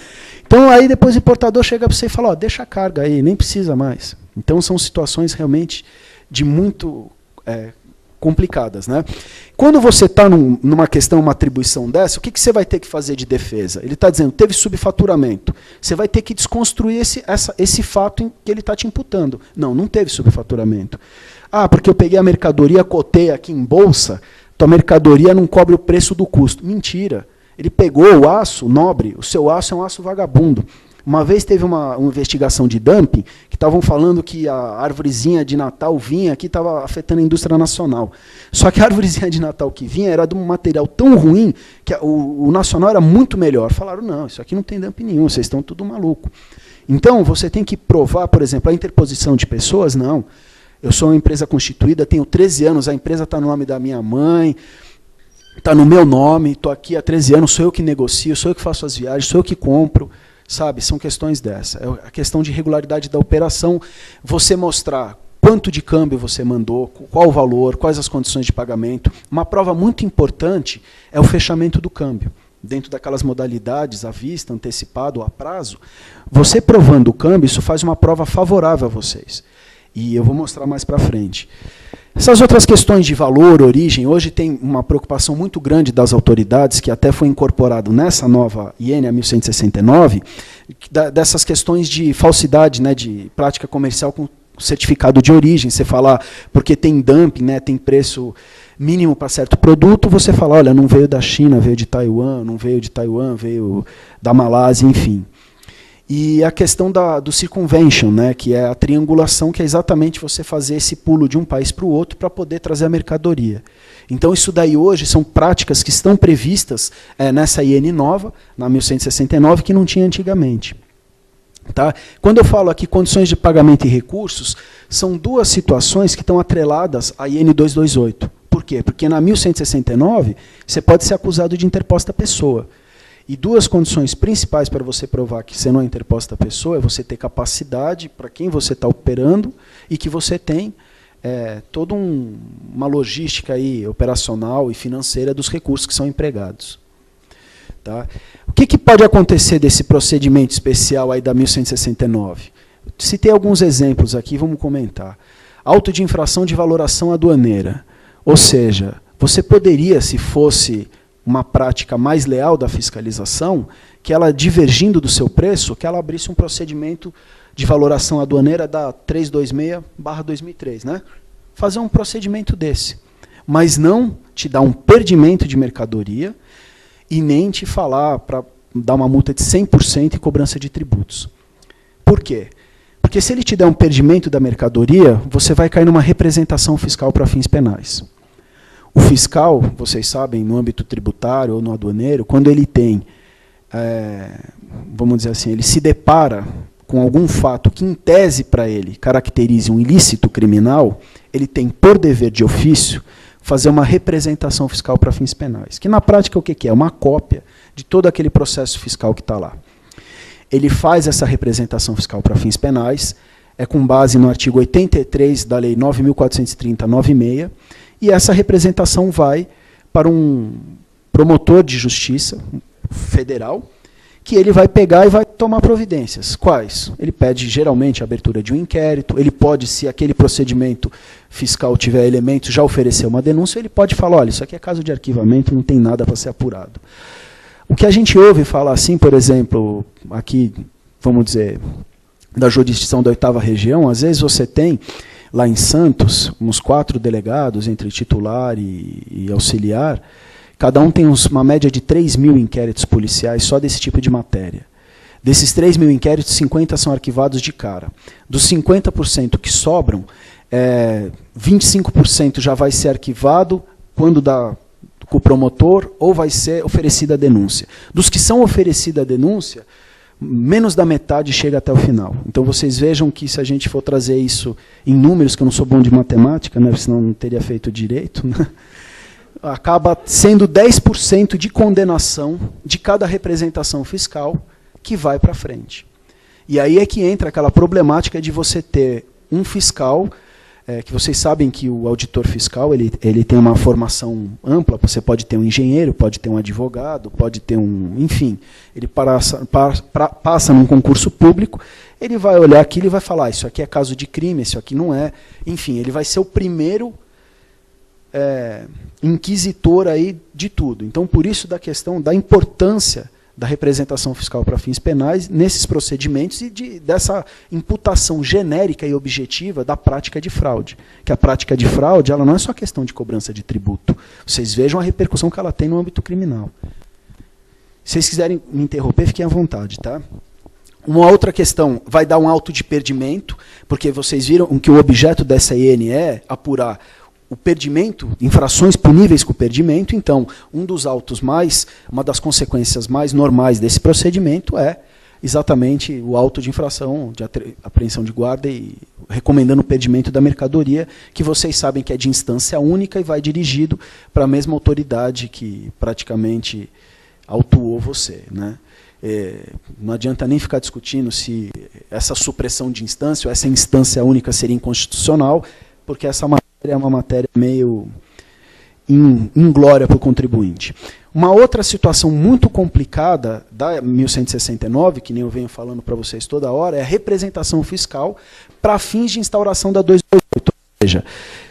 S1: Então, aí depois o importador chega para você e fala, ó, deixa a carga aí, nem precisa mais. Então, são situações realmente de muito complicadas. Né? Quando você está numa questão, uma atribuição dessa, o que você vai ter que fazer de defesa? Ele está dizendo, teve subfaturamento. Você vai ter que desconstruir esse fato que ele está te imputando. Não teve subfaturamento. Ah, porque eu peguei a mercadoria, cotei aqui em bolsa, tua mercadoria não cobre o preço do custo. Mentira. Ele pegou o aço nobre, o seu aço é um aço vagabundo. Uma vez teve uma investigação de dumping, que estavam falando que a árvorezinha de Natal vinha aqui, estava afetando a indústria nacional. Só que a árvorezinha de Natal que vinha era de um material tão ruim, que o nacional era muito melhor. Falaram, não, isso aqui não tem dumping nenhum, vocês estão tudo maluco. Então, você tem que provar, por exemplo, a interposição de pessoas, não. Eu sou uma empresa constituída, tenho 13 anos, a empresa está no nome da minha mãe, está no meu nome, estou aqui há 13 anos, sou eu que negocio, sou eu que faço as viagens, sou eu que compro, sabe? São questões dessa. É a questão de regularidade da operação, você mostrar quanto de câmbio você mandou, qual o valor, quais as condições de pagamento. Uma prova muito importante é o fechamento do câmbio. Dentro daquelas modalidades, à vista, antecipado, a prazo, você provando o câmbio, isso faz uma prova favorável a vocês. E eu vou mostrar mais para frente. Essas outras questões de valor, origem, hoje tem uma preocupação muito grande das autoridades, que até foi incorporado nessa nova IN 1169, dessas questões de falsidade, né, de prática comercial com certificado de origem, você fala, porque tem dumping, né, tem preço mínimo para certo produto, você fala, olha, não veio da China, veio de Taiwan, não veio de Taiwan, veio da Malásia, enfim. E a questão do circumvention, né, que é a triangulação, que é exatamente você fazer esse pulo de um país para o outro para poder trazer a mercadoria. Então, isso daí hoje são práticas que estão previstas nessa IN nova, na 1169, que não tinha antigamente. Tá? Quando eu falo aqui condições de pagamento e recursos, são duas situações que estão atreladas à IN 228. Por quê? Porque na 1169, você pode ser acusado de interposta pessoa. E duas condições principais para você provar que você não é interposta pessoa é você ter capacidade para quem você está operando e que você tem toda uma logística aí, operacional e financeira dos recursos que são empregados. Tá? O que pode acontecer desse procedimento especial aí da 1169? Citei alguns exemplos aqui, vamos comentar. Auto de infração de valoração aduaneira. Ou seja, você poderia, se fosse uma prática mais leal da fiscalização, que ela, divergindo do seu preço, que ela abrisse um procedimento de valoração aduaneira da 326/2003, né? Fazer um procedimento desse. Mas não te dar um perdimento de mercadoria e nem te falar para dar uma multa de 100% e cobrança de tributos. Por quê? Porque se ele te der um perdimento da mercadoria, você vai cair numa representação fiscal para fins penais. O fiscal, vocês sabem, no âmbito tributário ou no aduaneiro, quando ele tem, vamos dizer assim, ele se depara com algum fato que, em tese para ele, caracterize um ilícito criminal, ele tem, por dever de ofício, fazer uma representação fiscal para fins penais. Que, na prática, o que é? Uma cópia de todo aquele processo fiscal que está lá. Ele faz essa representação fiscal para fins penais, é com base no artigo 83 da Lei 9.430/96, e essa representação vai para um promotor de justiça federal, que ele vai pegar e vai tomar providências. Quais? Ele pede, geralmente, a abertura de um inquérito, ele pode, se aquele procedimento fiscal tiver elementos, já oferecer uma denúncia, ele pode falar, olha, isso aqui é caso de arquivamento, não tem nada para ser apurado. O que a gente ouve falar assim, por exemplo, aqui, vamos dizer, da jurisdição da 8ª região, às vezes você tem, lá em Santos, uns 4 delegados, entre titular e auxiliar, cada um tem uma média de 3.000 inquéritos policiais só desse tipo de matéria. Desses 3.000 inquéritos, 50 são arquivados de cara. Dos 50% que sobram, 25% já vai ser arquivado quando dá com o promotor ou vai ser oferecida a denúncia. Dos que são oferecida a denúncia, menos da metade chega até o final. Então, vocês vejam que, se a gente for trazer isso em números, que eu não sou bom de matemática, né, senão não teria feito direito, né, acaba sendo 10% de condenação de cada representação fiscal que vai para frente. E aí é que entra aquela problemática de você ter um fiscal, que vocês sabem que o auditor fiscal ele tem uma formação ampla, você pode ter um engenheiro, pode ter um advogado, pode ter enfim, ele passa num concurso público, ele vai olhar aquilo e vai falar, isso aqui é caso de crime, isso aqui não é, enfim, ele vai ser o primeiro inquisitor aí de tudo. Então, por isso da questão da importância da representação fiscal para fins penais nesses procedimentos e dessa imputação genérica e objetiva da prática de fraude. Que a prática de fraude ela não é só questão de cobrança de tributo. Vocês vejam a repercussão que ela tem no âmbito criminal. Se vocês quiserem me interromper, fiquem à vontade. Tá? Uma outra questão, vai dar um auto de perdimento, porque vocês viram que o objeto dessa IN é apurar o perdimento, infrações puníveis com perdimento. Então, uma das consequências mais normais desse procedimento é exatamente o auto de infração, de apreensão de guarda e recomendando o perdimento da mercadoria, que vocês sabem que é de instância única e vai dirigido para a mesma autoridade que praticamente autuou você, né? Não adianta nem ficar discutindo se essa supressão de instância ou essa instância única seria inconstitucional, porque essa matéria é uma matéria meio inglória para o contribuinte. Uma outra situação muito complicada da 1169, que nem eu venho falando para vocês toda hora, é a representação fiscal para fins de instauração da 228. Ou seja,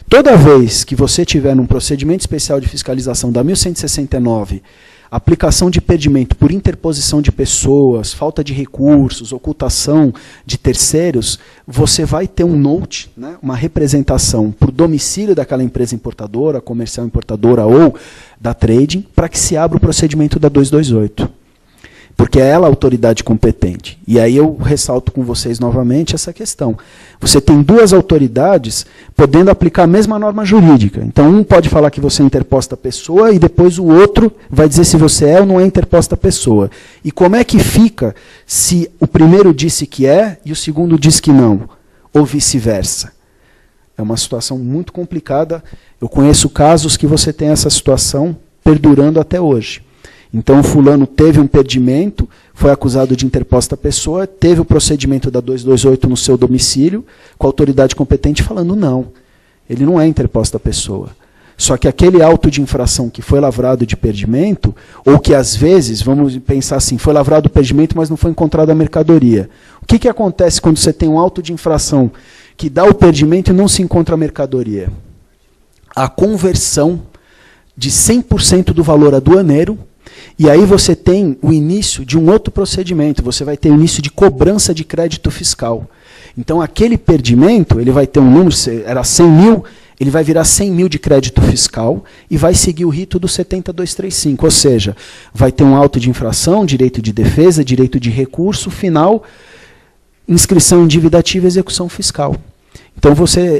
S1: toda vez que você tiver num procedimento especial de fiscalização da 1169, aplicação de perdimento por interposição de pessoas, falta de recursos, ocultação de terceiros, você vai ter um note, né, uma representação por domicílio daquela empresa importadora, comercial importadora ou da trading, para que se abra o procedimento da 228. Porque é ela a autoridade competente. E aí eu ressalto com vocês novamente essa questão. Você tem duas autoridades podendo aplicar a mesma norma jurídica. Então, um pode falar que você é interposta pessoa e depois o outro vai dizer se você é ou não é interposta pessoa. E como é que fica se o primeiro disse que é e o segundo diz que não? Ou vice-versa? É uma situação muito complicada. Eu conheço casos que você tem essa situação perdurando até hoje. Então, o fulano teve um perdimento, foi acusado de interposta pessoa, teve o procedimento da 228 no seu domicílio, com a autoridade competente falando não, ele não é interposta pessoa. Só que aquele auto de infração que foi lavrado de perdimento, ou que às vezes, vamos pensar assim, foi lavrado o perdimento, mas não foi encontrada a mercadoria. O que acontece quando você tem um auto de infração que dá o perdimento e não se encontra a mercadoria? A conversão de 100% do valor aduaneiro. E aí você tem o início de um outro procedimento, você vai ter o início de cobrança de crédito fiscal. Então, aquele perdimento, ele vai ter um número, era 100 mil, ele vai virar 100 mil de crédito fiscal e vai seguir o rito do 70235, ou seja, vai ter um auto de infração, direito de defesa, direito de recurso, final, inscrição em dívida ativa e execução fiscal. Então,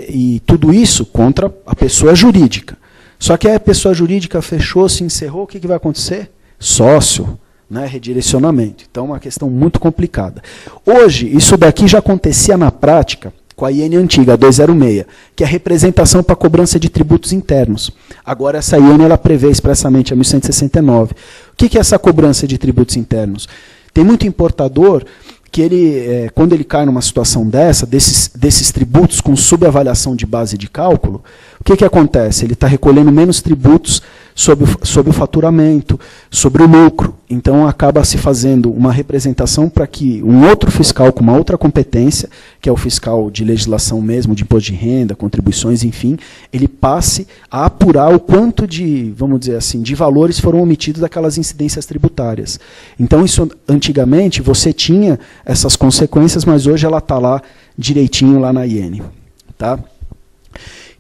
S1: e tudo isso contra a pessoa jurídica. Só que aí a pessoa jurídica fechou, se encerrou, o que vai acontecer? Sócio, né, redirecionamento. Então, é uma questão muito complicada. Hoje, isso daqui já acontecia na prática com a IN antiga, a 206, que é a representação para cobrança de tributos internos. Agora, essa IN ela prevê expressamente a 1169. O que é essa cobrança de tributos internos? Tem muito importador que ele, quando ele cai numa situação desses tributos com subavaliação de base de cálculo, o que acontece? Ele está recolhendo menos tributos sobre o faturamento, sobre o lucro. Então, acaba se fazendo uma representação para que um outro fiscal com uma outra competência, que é o fiscal de legislação mesmo, de imposto de renda, contribuições, enfim, ele passe a apurar o quanto de, vamos dizer assim, de valores foram omitidos daquelas incidências tributárias. Então, isso, antigamente, você tinha essas consequências, mas hoje ela está lá direitinho lá na IN. Tá?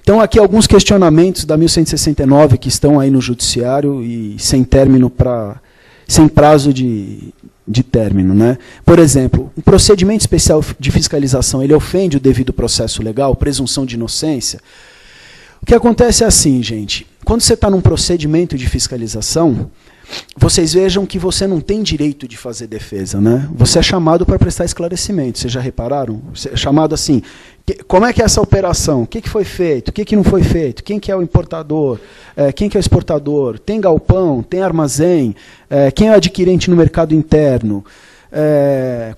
S1: Então, aqui alguns questionamentos da 1169 que estão aí no judiciário e sem prazo de término. Né? Por exemplo, um procedimento especial de fiscalização, ele ofende o devido processo legal, presunção de inocência? O que acontece é assim, gente, quando você está num procedimento de fiscalização, vocês vejam que você não tem direito de fazer defesa, né? Você é chamado para prestar esclarecimento, vocês já repararam? Você é chamado assim, como é que é essa operação? O que foi feito? O que não foi feito? Quem que é o importador? Quem que é o exportador? Tem galpão? Tem armazém? Quem é o adquirente no mercado interno?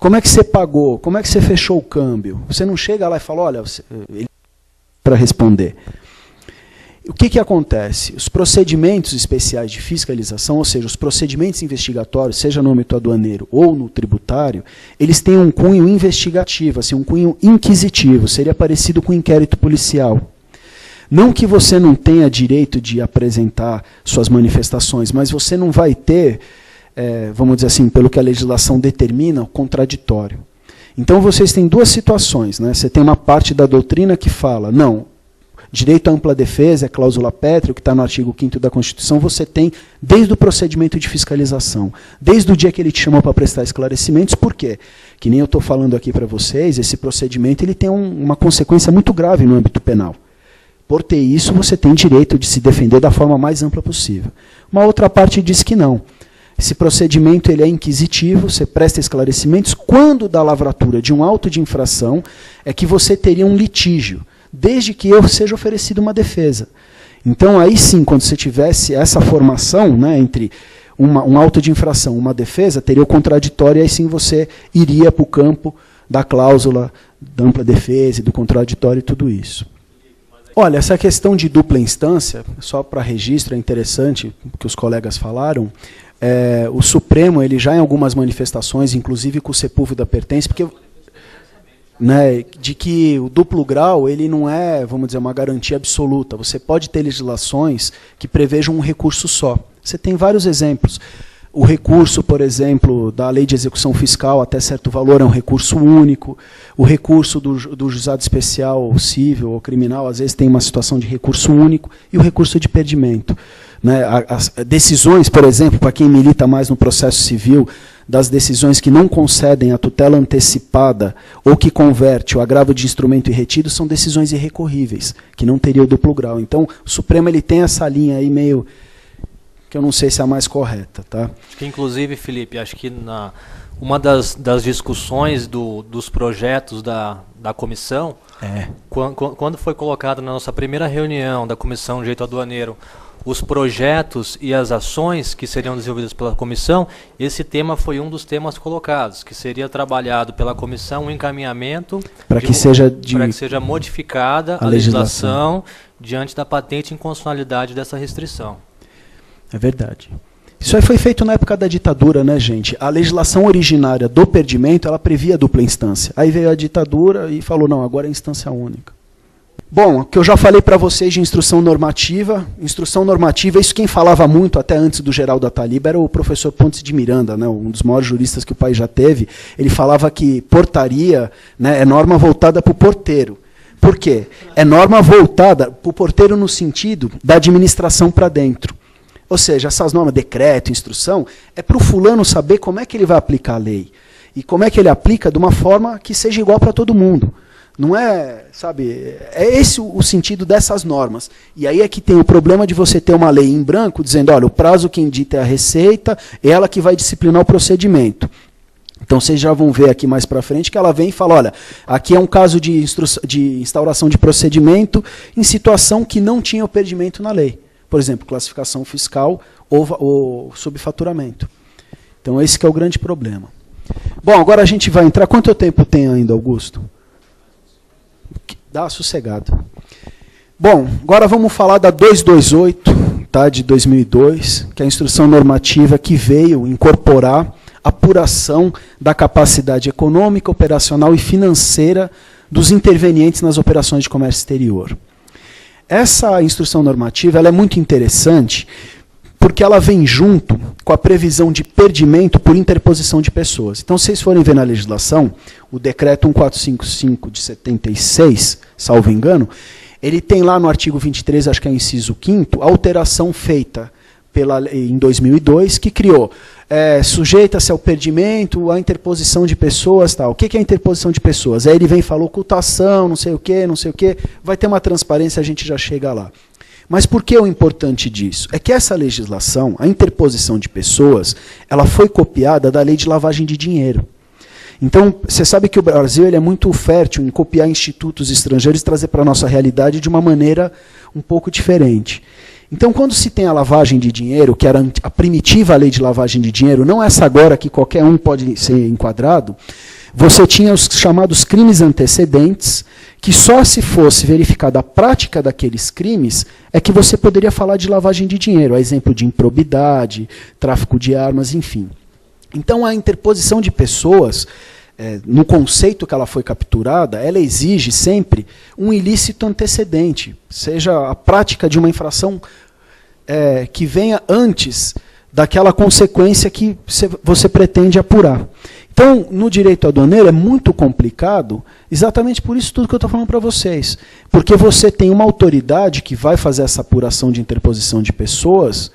S1: Como é que você pagou? Como é que você fechou o câmbio? Você não chega lá e fala, olha, para responder. O que acontece? Os procedimentos especiais de fiscalização, ou seja, os procedimentos investigatórios, seja no âmbito aduaneiro ou no tributário, eles têm um cunho investigativo, assim, um cunho inquisitivo, seria parecido com um inquérito policial. Não que você não tenha direito de apresentar suas manifestações, mas você não vai ter, vamos dizer assim, pelo que a legislação determina, o contraditório. Então, vocês têm duas situações. Né? Você tem uma parte da doutrina que fala, não, direito à ampla defesa, é cláusula pétrea, que está no artigo 5º da Constituição, você tem desde o procedimento de fiscalização, desde o dia que ele te chamou para prestar esclarecimentos. Por quê? Que nem eu estou falando aqui para vocês, esse procedimento ele tem uma consequência muito grave no âmbito penal. Por ter isso, você tem direito de se defender da forma mais ampla possível. Uma outra parte diz que não. Esse procedimento ele é inquisitivo, você presta esclarecimentos. Quando da lavratura de um auto de infração, é que você teria um litígio, desde que seja oferecida uma defesa. Então, aí sim, quando você tivesse essa formação, né, entre um auto de infração e uma defesa, teria o contraditório, e aí sim você iria para o campo da cláusula da ampla defesa e do contraditório e tudo isso. Olha, essa questão de dupla instância, só para registro, é interessante, que os colegas falaram, o Supremo, ele já em algumas manifestações, inclusive com o Sepúlveda Pertence, porque... Né, de que o duplo grau ele não é, vamos dizer, uma garantia absoluta. Você pode ter legislações que prevejam um recurso só. Você tem vários exemplos. O recurso, por exemplo, da lei de execução fiscal até certo valor é um recurso único. O recurso do juizado especial civil ou criminal, às vezes, tem uma situação de recurso único. E o recurso de perdimento. Né? As decisões, por exemplo, para quem milita mais no processo civil, das decisões que não concedem a tutela antecipada ou que converte o agravo de instrumento em retido, são decisões irrecorríveis, que não teria o duplo grau. Então, o Supremo ele tem essa linha aí meio... que eu não sei se é a mais correta. Tá?
S2: Acho que, inclusive, Felipe, acho que uma das discussões dos projetos da comissão, quando foi colocado na nossa primeira reunião da Comissão de Direito Aduaneiro os projetos e as ações que seriam desenvolvidas pela comissão, esse tema foi um dos temas colocados, que seria trabalhado pela comissão um encaminhamento para que seja modificada a legislação diante da patente inconstitucionalidade dessa restrição.
S1: É verdade. Isso aí foi feito na época da ditadura, né, gente? A legislação originária do perdimento, ela previa dupla instância. Aí veio a ditadura e falou, não, agora é instância única. Bom, o que eu já falei para vocês de instrução normativa, isso quem falava muito até antes do Geraldo Ataliba era o professor Pontes de Miranda, né, um dos maiores juristas que o país já teve. Ele falava que portaria, né, é norma voltada para o porteiro. Por quê? É norma voltada para o porteiro no sentido da administração para dentro. Ou seja, essas normas, decreto, instrução, é para o fulano saber como é que ele vai aplicar a lei. E como é que ele aplica de uma forma que seja igual para todo mundo. Não é, sabe, é esse o sentido dessas normas. E aí é que tem o problema de você ter uma lei em branco, dizendo, olha, o prazo quem dita é a Receita, é ela que vai disciplinar o procedimento. Então vocês já vão ver aqui mais para frente que ela vem e fala, olha, aqui é um caso de instauração de procedimento em situação que não tinha o perdimento na lei. Por exemplo, classificação fiscal ou subfaturamento. Então esse que é o grande problema. Bom, agora a gente vai entrar... Quanto tempo tem ainda, Augusto? Dá sossegado. Bom, agora vamos falar da 228, tá, de 2002, que é a instrução normativa que veio incorporar a apuração da capacidade econômica, operacional e financeira dos intervenientes nas operações de comércio exterior. Essa instrução normativa ela é muito interessante porque ela vem junto com a previsão de perdimento por interposição de pessoas. Então, se vocês forem ver na legislação, o decreto 1455 de 76, salvo engano, ele tem lá no artigo 23, acho que é o inciso 5º, a alteração feita em 2002, que criou, sujeita-se ao perdimento, a interposição de pessoas, tal. O que é a interposição de pessoas? Aí ele vem e fala ocultação, não sei o quê, vai ter uma transparência, a gente já chega lá. Mas por que o importante disso? É que essa legislação, a interposição de pessoas, ela foi copiada da lei de lavagem de dinheiro. Então, você sabe que o Brasil ele é muito fértil em copiar institutos estrangeiros e trazer para a nossa realidade de uma maneira um pouco diferente. Então, quando se tem a lavagem de dinheiro, que era a primitiva lei de lavagem de dinheiro, não essa agora que qualquer um pode ser enquadrado, você tinha os chamados crimes antecedentes, que só se fosse verificada a prática daqueles crimes é que você poderia falar de lavagem de dinheiro, a exemplo de improbidade, tráfico de armas, enfim. Então, a interposição de pessoas, no conceito que ela foi capturada, ela exige sempre um ilícito antecedente, seja a prática de uma infração que venha antes daquela consequência que você pretende apurar. Então, no direito aduaneiro é muito complicado, exatamente por isso tudo que eu estou falando para vocês. Porque você tem uma autoridade que vai fazer essa apuração de interposição de pessoas,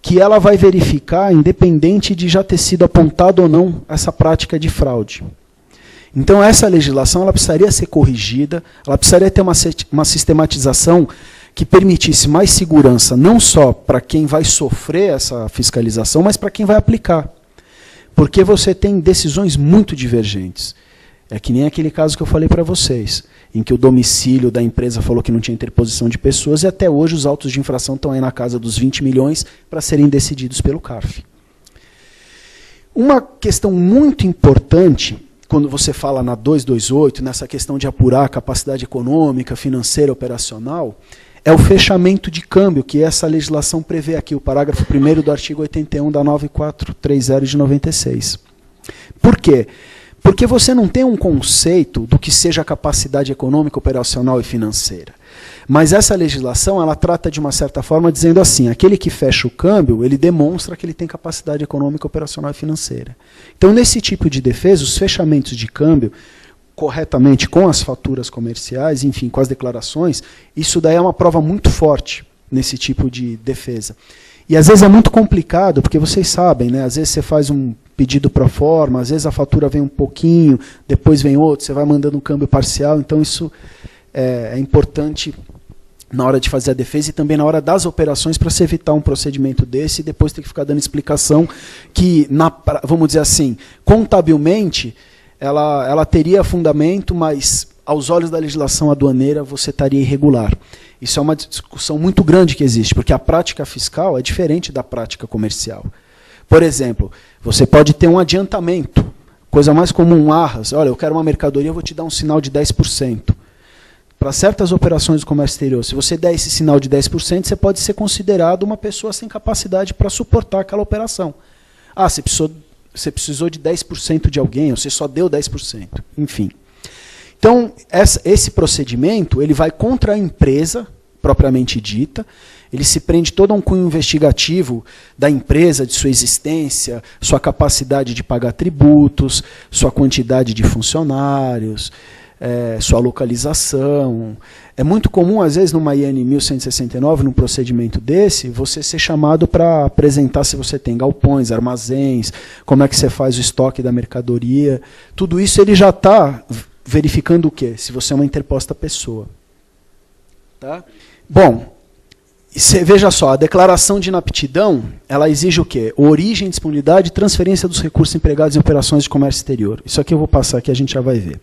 S1: que ela vai verificar, independente de já ter sido apontado ou não essa prática de fraude. Então, essa legislação ela precisaria ser corrigida, ela precisaria ter uma sistematização que permitisse mais segurança, não só para quem vai sofrer essa fiscalização, mas para quem vai aplicar. Porque você tem decisões muito divergentes. É que nem aquele caso que eu falei para vocês, em que o domicílio da empresa falou que não tinha interposição de pessoas e até hoje os autos de infração estão aí na casa dos 20 milhões para serem decididos pelo CARF. Uma questão muito importante, quando você fala na 228, nessa questão de apurar a capacidade econômica, financeira, operacional, é o fechamento de câmbio, que essa legislação prevê aqui, o parágrafo 1º do artigo 81 da 9430 de 96. Por quê? Porque você não tem um conceito do que seja capacidade econômica, operacional e financeira. Mas essa legislação, ela trata de uma certa forma dizendo assim, aquele que fecha o câmbio, ele demonstra que ele tem capacidade econômica, operacional e financeira. Então, nesse tipo de defesa, os fechamentos de câmbio, corretamente com as faturas comerciais, enfim, com as declarações, isso daí é uma prova muito forte nesse tipo de defesa. E às vezes é muito complicado, porque vocês sabem, né? Às vezes você faz um pedido pro forma, às vezes a fatura vem um pouquinho, depois vem outro, você vai mandando um câmbio parcial, então isso é importante na hora de fazer a defesa e também na hora das operações para se evitar um procedimento desse e depois ter que ficar dando explicação que, vamos dizer assim, contabilmente, ela teria fundamento, mas aos olhos da legislação aduaneira você estaria irregular. Isso é uma discussão muito grande que existe, porque a prática fiscal é diferente da prática comercial. Por exemplo, você pode ter um adiantamento, coisa mais comum, arras, olha, eu quero uma mercadoria, eu vou te dar um sinal de 10%. Para certas operações do comércio exterior, se você der esse sinal de 10%, você pode ser considerado uma pessoa sem capacidade para suportar aquela operação. Ah, você precisou de 10% de alguém, ou você só deu 10%. Enfim. Então, esse procedimento ele vai contra a empresa, propriamente dita, ele se prende todo a um cunho investigativo da empresa, de sua existência, sua capacidade de pagar tributos, sua quantidade de funcionários, sua localização. É muito comum, às vezes, numa IN 1169, num procedimento desse, você ser chamado para apresentar se você tem galpões, armazéns, como é que você faz o estoque da mercadoria. Tudo isso ele já está verificando o quê? Se você é uma interposta pessoa. Tá? Bom, veja só, a declaração de inaptidão, ela exige o quê? Origem, disponibilidade e transferência dos recursos empregados em operações de comércio exterior. Isso aqui eu vou passar aqui, a gente já vai ver.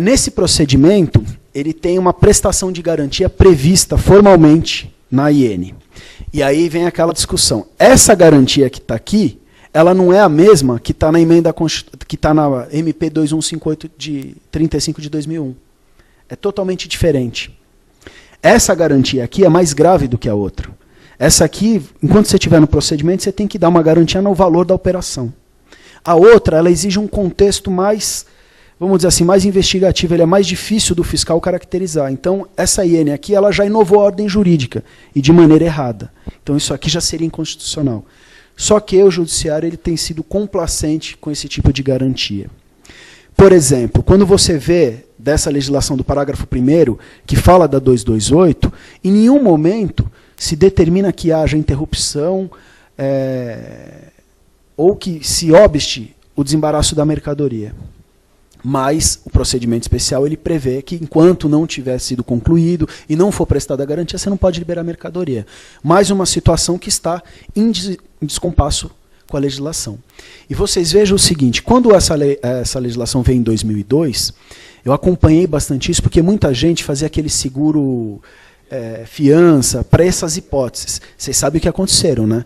S1: Nesse procedimento, ele tem uma prestação de garantia prevista formalmente na IN. E aí vem aquela discussão. Essa garantia que está aqui, ela não é a mesma que está na emenda que está na MP 2158 de 35 de 2001. É totalmente diferente. Essa garantia aqui é mais grave do que a outra. Essa aqui, enquanto você estiver no procedimento, você tem que dar uma garantia no valor da operação. A outra, ela exige um contexto mais, vamos dizer assim, mais investigativo, ele é mais difícil do fiscal caracterizar. Então, essa IN aqui, ela já inovou a ordem jurídica, e de maneira errada. Então, isso aqui já seria inconstitucional. Só que o judiciário ele tem sido complacente com esse tipo de garantia. Por exemplo, quando você vê dessa legislação do parágrafo 1º, que fala da 228, em nenhum momento se determina que haja interrupção ou que se obste o desembaraço da mercadoria. Mas o procedimento especial ele prevê que, enquanto não tiver sido concluído e não for prestada a garantia, você não pode liberar a mercadoria. Mais uma situação que está em descompasso com a legislação. E vocês vejam o seguinte, quando essa legislação veio em 2002, eu acompanhei bastante isso, porque muita gente fazia aquele seguro fiança para essas hipóteses. Vocês sabem o que aconteceram, né?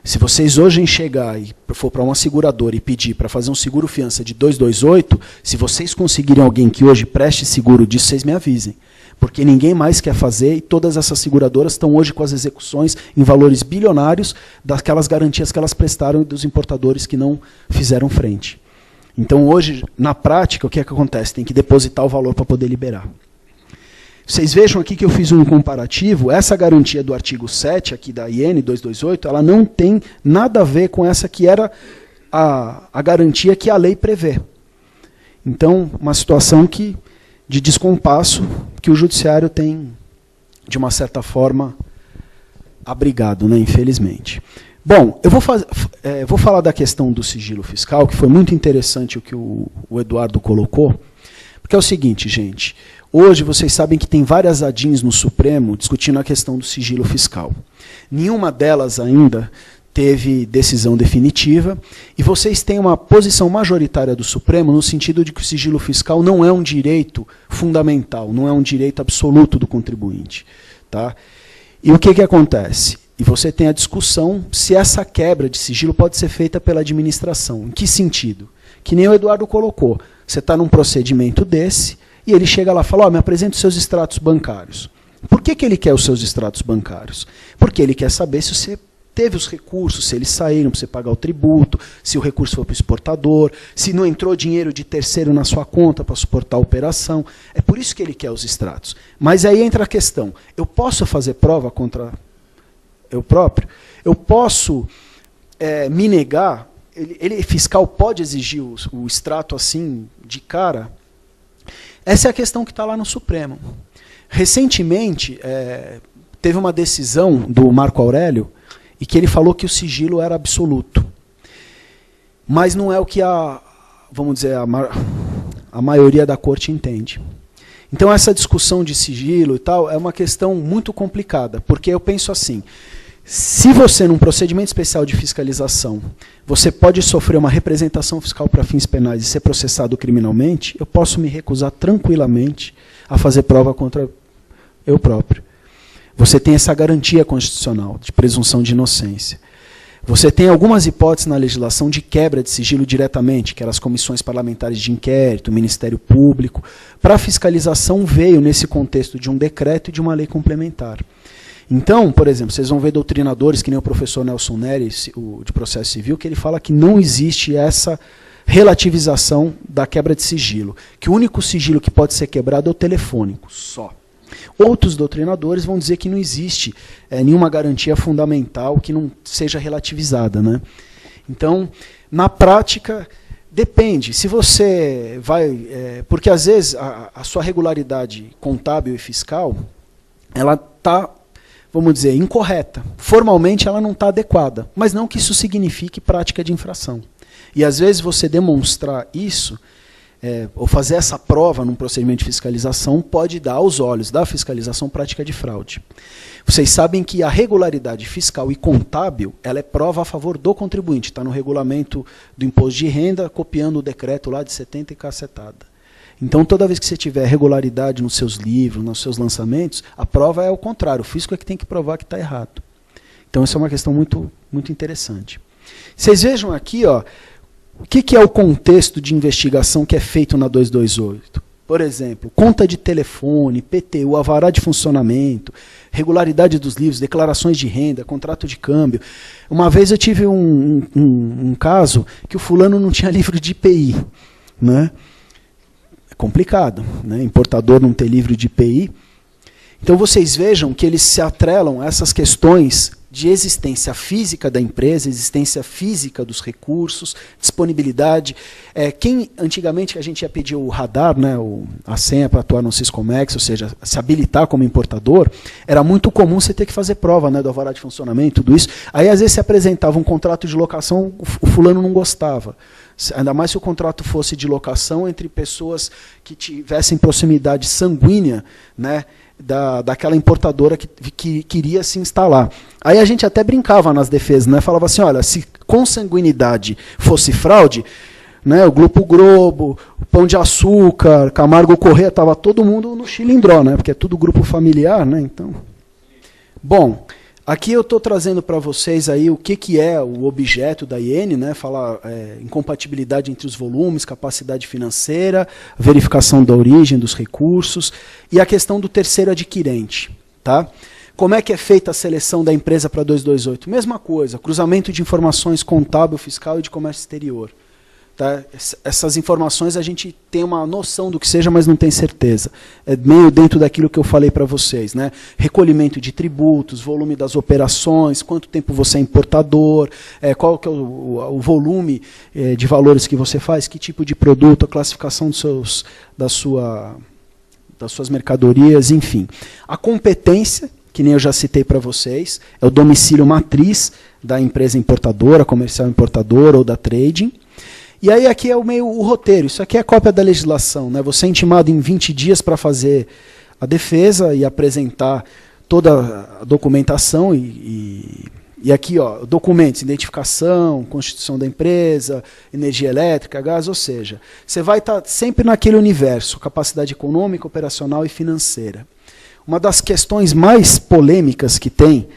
S1: Se vocês hoje chegar e for para uma seguradora e pedir para fazer um seguro fiança de 228, se vocês conseguirem alguém que hoje preste seguro disso, vocês me avisem. Porque ninguém mais quer fazer e todas essas seguradoras estão hoje com as execuções em valores bilionários daquelas garantias que elas prestaram dos importadores que não fizeram frente. Então hoje, na prática, o que é que acontece? Tem que depositar o valor para poder liberar. Vocês vejam aqui que eu fiz um comparativo, essa garantia do artigo 7 aqui da IN 228, ela não tem nada a ver com essa que era a garantia que a lei prevê. Então, uma situação de descompasso que o judiciário tem, de uma certa forma, abrigado, né, infelizmente. Bom, eu vou falar da questão do sigilo fiscal, que foi muito interessante o que o Eduardo colocou, porque é o seguinte, gente, hoje vocês sabem que tem várias ADINs no Supremo discutindo a questão do sigilo fiscal. Nenhuma delas ainda teve decisão definitiva, e vocês têm uma posição majoritária do Supremo no sentido de que o sigilo fiscal não é um direito fundamental, não é um direito absoluto do contribuinte. Tá? E o que acontece? E você tem a discussão se essa quebra de sigilo pode ser feita pela administração. Em que sentido? Que nem o Eduardo colocou. Você está num procedimento desse, e ele chega lá e fala, me apresenta os seus extratos bancários. Por que ele quer os seus extratos bancários? Porque ele quer saber se você teve os recursos, se eles saíram para você pagar o tributo, se o recurso foi para o exportador, se não entrou dinheiro de terceiro na sua conta para suportar a operação. É por isso que ele quer os extratos. Mas aí entra a questão, eu posso fazer prova contra eu próprio? Eu posso me negar? Ele fiscal pode exigir o extrato assim, de cara? Essa é a questão que está lá no Supremo. Recentemente, teve uma decisão do Marco Aurélio, e que ele falou que o sigilo era absoluto. Mas não é o que vamos dizer, a maioria da corte entende. Então essa discussão de sigilo e tal é uma questão muito complicada, porque eu penso assim, se você, num procedimento especial de fiscalização, você pode sofrer uma representação fiscal para fins penais e ser processado criminalmente, eu posso me recusar tranquilamente a fazer prova contra eu próprio. Você tem essa garantia constitucional de presunção de inocência. Você tem algumas hipóteses na legislação de quebra de sigilo diretamente, que eram as comissões parlamentares de inquérito, o Ministério Público. Para a fiscalização veio nesse contexto de um decreto e de uma lei complementar. Então, por exemplo, vocês vão ver doutrinadores, que nem o professor Nelson Neri, de processo civil, que ele fala que não existe essa relativização da quebra de sigilo, que o único sigilo que pode ser quebrado é o telefônico, só. Outros doutrinadores vão dizer que não existe nenhuma garantia fundamental que não seja relativizada, né? Então, na prática, depende. Se você vai... porque, às vezes, a sua regularidade contábil e fiscal, ela está, vamos dizer, incorreta. Formalmente, ela não está adequada. Mas não que isso signifique prática de infração. E, às vezes, você demonstrar isso... ou fazer essa prova num procedimento de fiscalização pode dar aos olhos da fiscalização prática de fraude. Vocês sabem que a regularidade fiscal e contábil ela é prova a favor do contribuinte. Está no regulamento do imposto de renda, copiando o decreto lá de 70 e cacetada. Então, toda vez que você tiver regularidade nos seus livros, nos seus lançamentos, a prova é o contrário. O fisco é que tem que provar que está errado. Então, essa é uma questão muito, muito interessante. Vocês vejam aqui, ó, o que é o contexto de investigação que é feito na 228? Por exemplo, conta de telefone, PTU, alvará de funcionamento, regularidade dos livros, declarações de renda, contrato de câmbio. Uma vez eu tive um caso que o fulano não tinha livro de IPI. Né? É complicado, né? Importador não ter livro de IPI. Então vocês vejam que eles se atrelam a essas questões de existência física da empresa, existência física dos recursos, disponibilidade. Antigamente a gente ia pedir o radar, né, a senha para atuar no Siscomex, ou seja, se habilitar como importador, era muito comum você ter que fazer prova, né, do alvará de funcionamento, tudo isso. Aí às vezes se apresentava um contrato de locação, o fulano não gostava. Ainda mais se o contrato fosse de locação entre pessoas que tivessem proximidade sanguínea, né, daquela importadora que queria se instalar. Aí a gente até brincava nas defesas, né? Falava assim, olha, se consanguinidade fosse fraude, né, o Grupo Globo, o Pão de Açúcar, Camargo Corrêa, estava todo mundo no chilindró, né? Porque é tudo grupo familiar, né? Então, bom, aqui eu estou trazendo para vocês aí o que é o objeto da IN, né? Falar incompatibilidade entre os volumes, capacidade financeira, verificação da origem dos recursos e a questão do terceiro adquirente. Tá? Como é que é feita a seleção da empresa para 228? Mesma coisa, cruzamento de informações contábil, fiscal e de comércio exterior. Tá? Essas informações a gente tem uma noção do que seja, mas não tem certeza. É meio dentro daquilo que eu falei para vocês. Né? Recolhimento de tributos, volume das operações, quanto tempo você é importador, qual que é o volume de valores que você faz, que tipo de produto, a classificação das suas mercadorias, enfim. A competência, que nem eu já citei para vocês, é o domicílio matriz da empresa importadora, comercial importadora ou da trading. E aí aqui é o roteiro, isso aqui é cópia da legislação, né? Você é intimado em 20 dias para fazer a defesa e apresentar toda a documentação e aqui, ó, documentos, identificação, constituição da empresa, energia elétrica, gás, ou seja, você vai estar sempre naquele universo, capacidade econômica, operacional e financeira. Uma das questões mais polêmicas que tem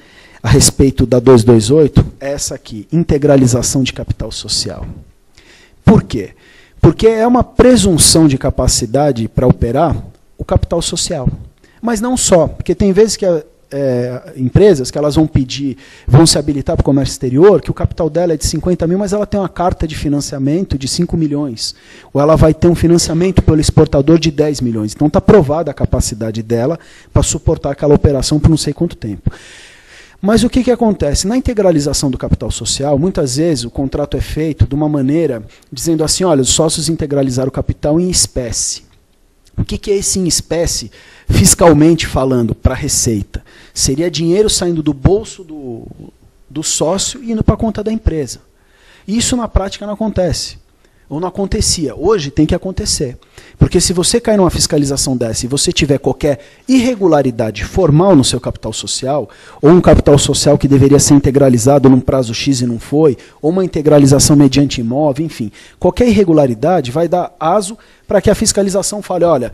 S1: a respeito da 228 é essa aqui, integralização de capital social. Por quê? Porque é uma presunção de capacidade para operar o capital social. Mas não só, porque tem vezes que empresas que elas vão se habilitar para o comércio exterior, que o capital dela é de 50 mil, mas ela tem uma carta de financiamento de 5 milhões. Ou ela vai ter um financiamento pelo exportador de 10 milhões. Então está provada a capacidade dela para suportar aquela operação por não sei quanto tempo. Mas o que acontece? Na integralização do capital social, muitas vezes o contrato é feito de uma maneira dizendo assim, olha, os sócios integralizaram o capital em espécie. O que é esse em espécie, fiscalmente falando, para a Receita? Seria dinheiro saindo do bolso do sócio e indo para a conta da empresa. Isso na prática não acontece. Ou não acontecia. Hoje tem que acontecer. Porque se você cair numa fiscalização dessa e você tiver qualquer irregularidade formal no seu capital social, ou um capital social que deveria ser integralizado num prazo X e não foi, ou uma integralização mediante imóvel, enfim, qualquer irregularidade vai dar aso para que a fiscalização fale, olha,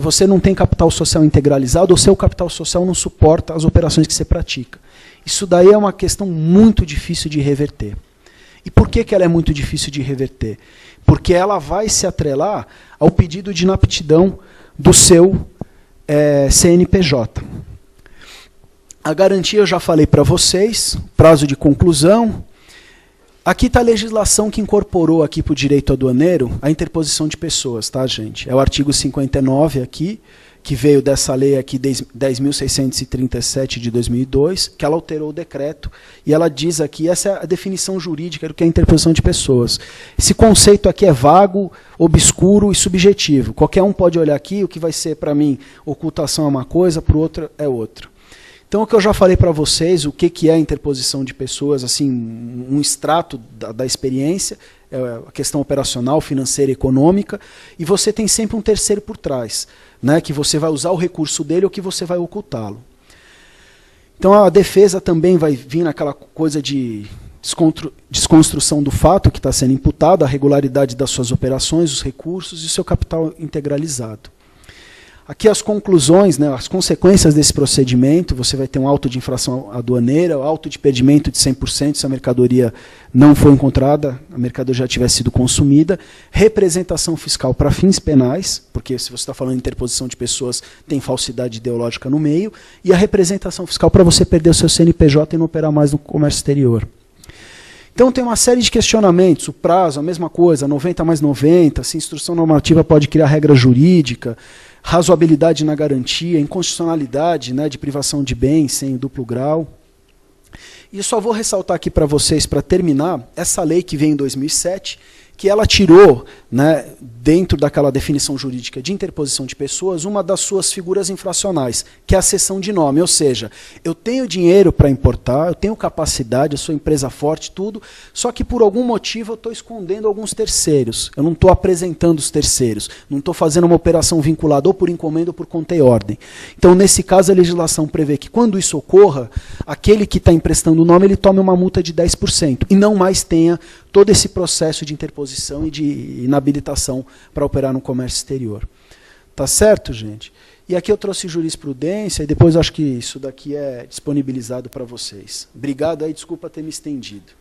S1: você não tem capital social integralizado, ou seu capital social não suporta as operações que você pratica. Isso daí é uma questão muito difícil de reverter. E por que ela é muito difícil de reverter? Porque ela vai se atrelar ao pedido de inaptidão do seu CNPJ. A garantia eu já falei para vocês, prazo de conclusão. Aqui está a legislação que incorporou aqui para o direito aduaneiro a interposição de pessoas, tá, gente? É o artigo 59 aqui, que veio dessa lei aqui 10.637 de 2002, que ela alterou o decreto, e ela diz aqui, essa é a definição jurídica do que é a interposição de pessoas. Esse conceito aqui é vago, obscuro e subjetivo. Qualquer um pode olhar aqui, o que vai ser para mim ocultação é uma coisa, para o outro é outra. Então, o que eu já falei para vocês, o que é a interposição de pessoas, assim, um extrato da experiência, a questão operacional, financeira e econômica, e você tem sempre um terceiro por trás, né, que você vai usar o recurso dele ou que você vai ocultá-lo. Então, a defesa também vai vir naquela coisa de desconstrução do fato que está sendo imputado, a regularidade das suas operações, os recursos e o seu capital integralizado. Aqui as conclusões, né, as consequências desse procedimento, você vai ter um auto de infração aduaneira, auto de perdimento de 100% se a mercadoria não foi encontrada, a mercadoria já tivesse sido consumida, representação fiscal para fins penais, porque se você está falando de interposição de pessoas, tem falsidade ideológica no meio, e a representação fiscal para você perder o seu CNPJ e não operar mais no comércio exterior. Então tem uma série de questionamentos, o prazo, a mesma coisa, 90 mais 90, se instrução normativa pode criar regra jurídica, razoabilidade na garantia, inconstitucionalidade, né, de privação de bens sem duplo grau. E eu só vou ressaltar aqui para vocês, para terminar, essa lei que veio em 2007, que ela tirou, né, dentro daquela definição jurídica de interposição de pessoas, uma das suas figuras infracionais, que é a cessão de nome. Ou seja, eu tenho dinheiro para importar, eu tenho capacidade, eu sou empresa forte, tudo, só que por algum motivo eu estou escondendo alguns terceiros. Eu não estou apresentando os terceiros, não estou fazendo uma operação vinculada ou por encomenda ou por conta e ordem. Então, nesse caso, a legislação prevê que quando isso ocorra, aquele que está emprestando o nome, ele tome uma multa de 10% e não mais tenha todo esse processo de interposição e de inabilitação para operar no comércio exterior. Tá certo, gente? E aqui eu trouxe jurisprudência e depois acho que isso daqui é disponibilizado para vocês. Obrigado aí, desculpa ter me estendido.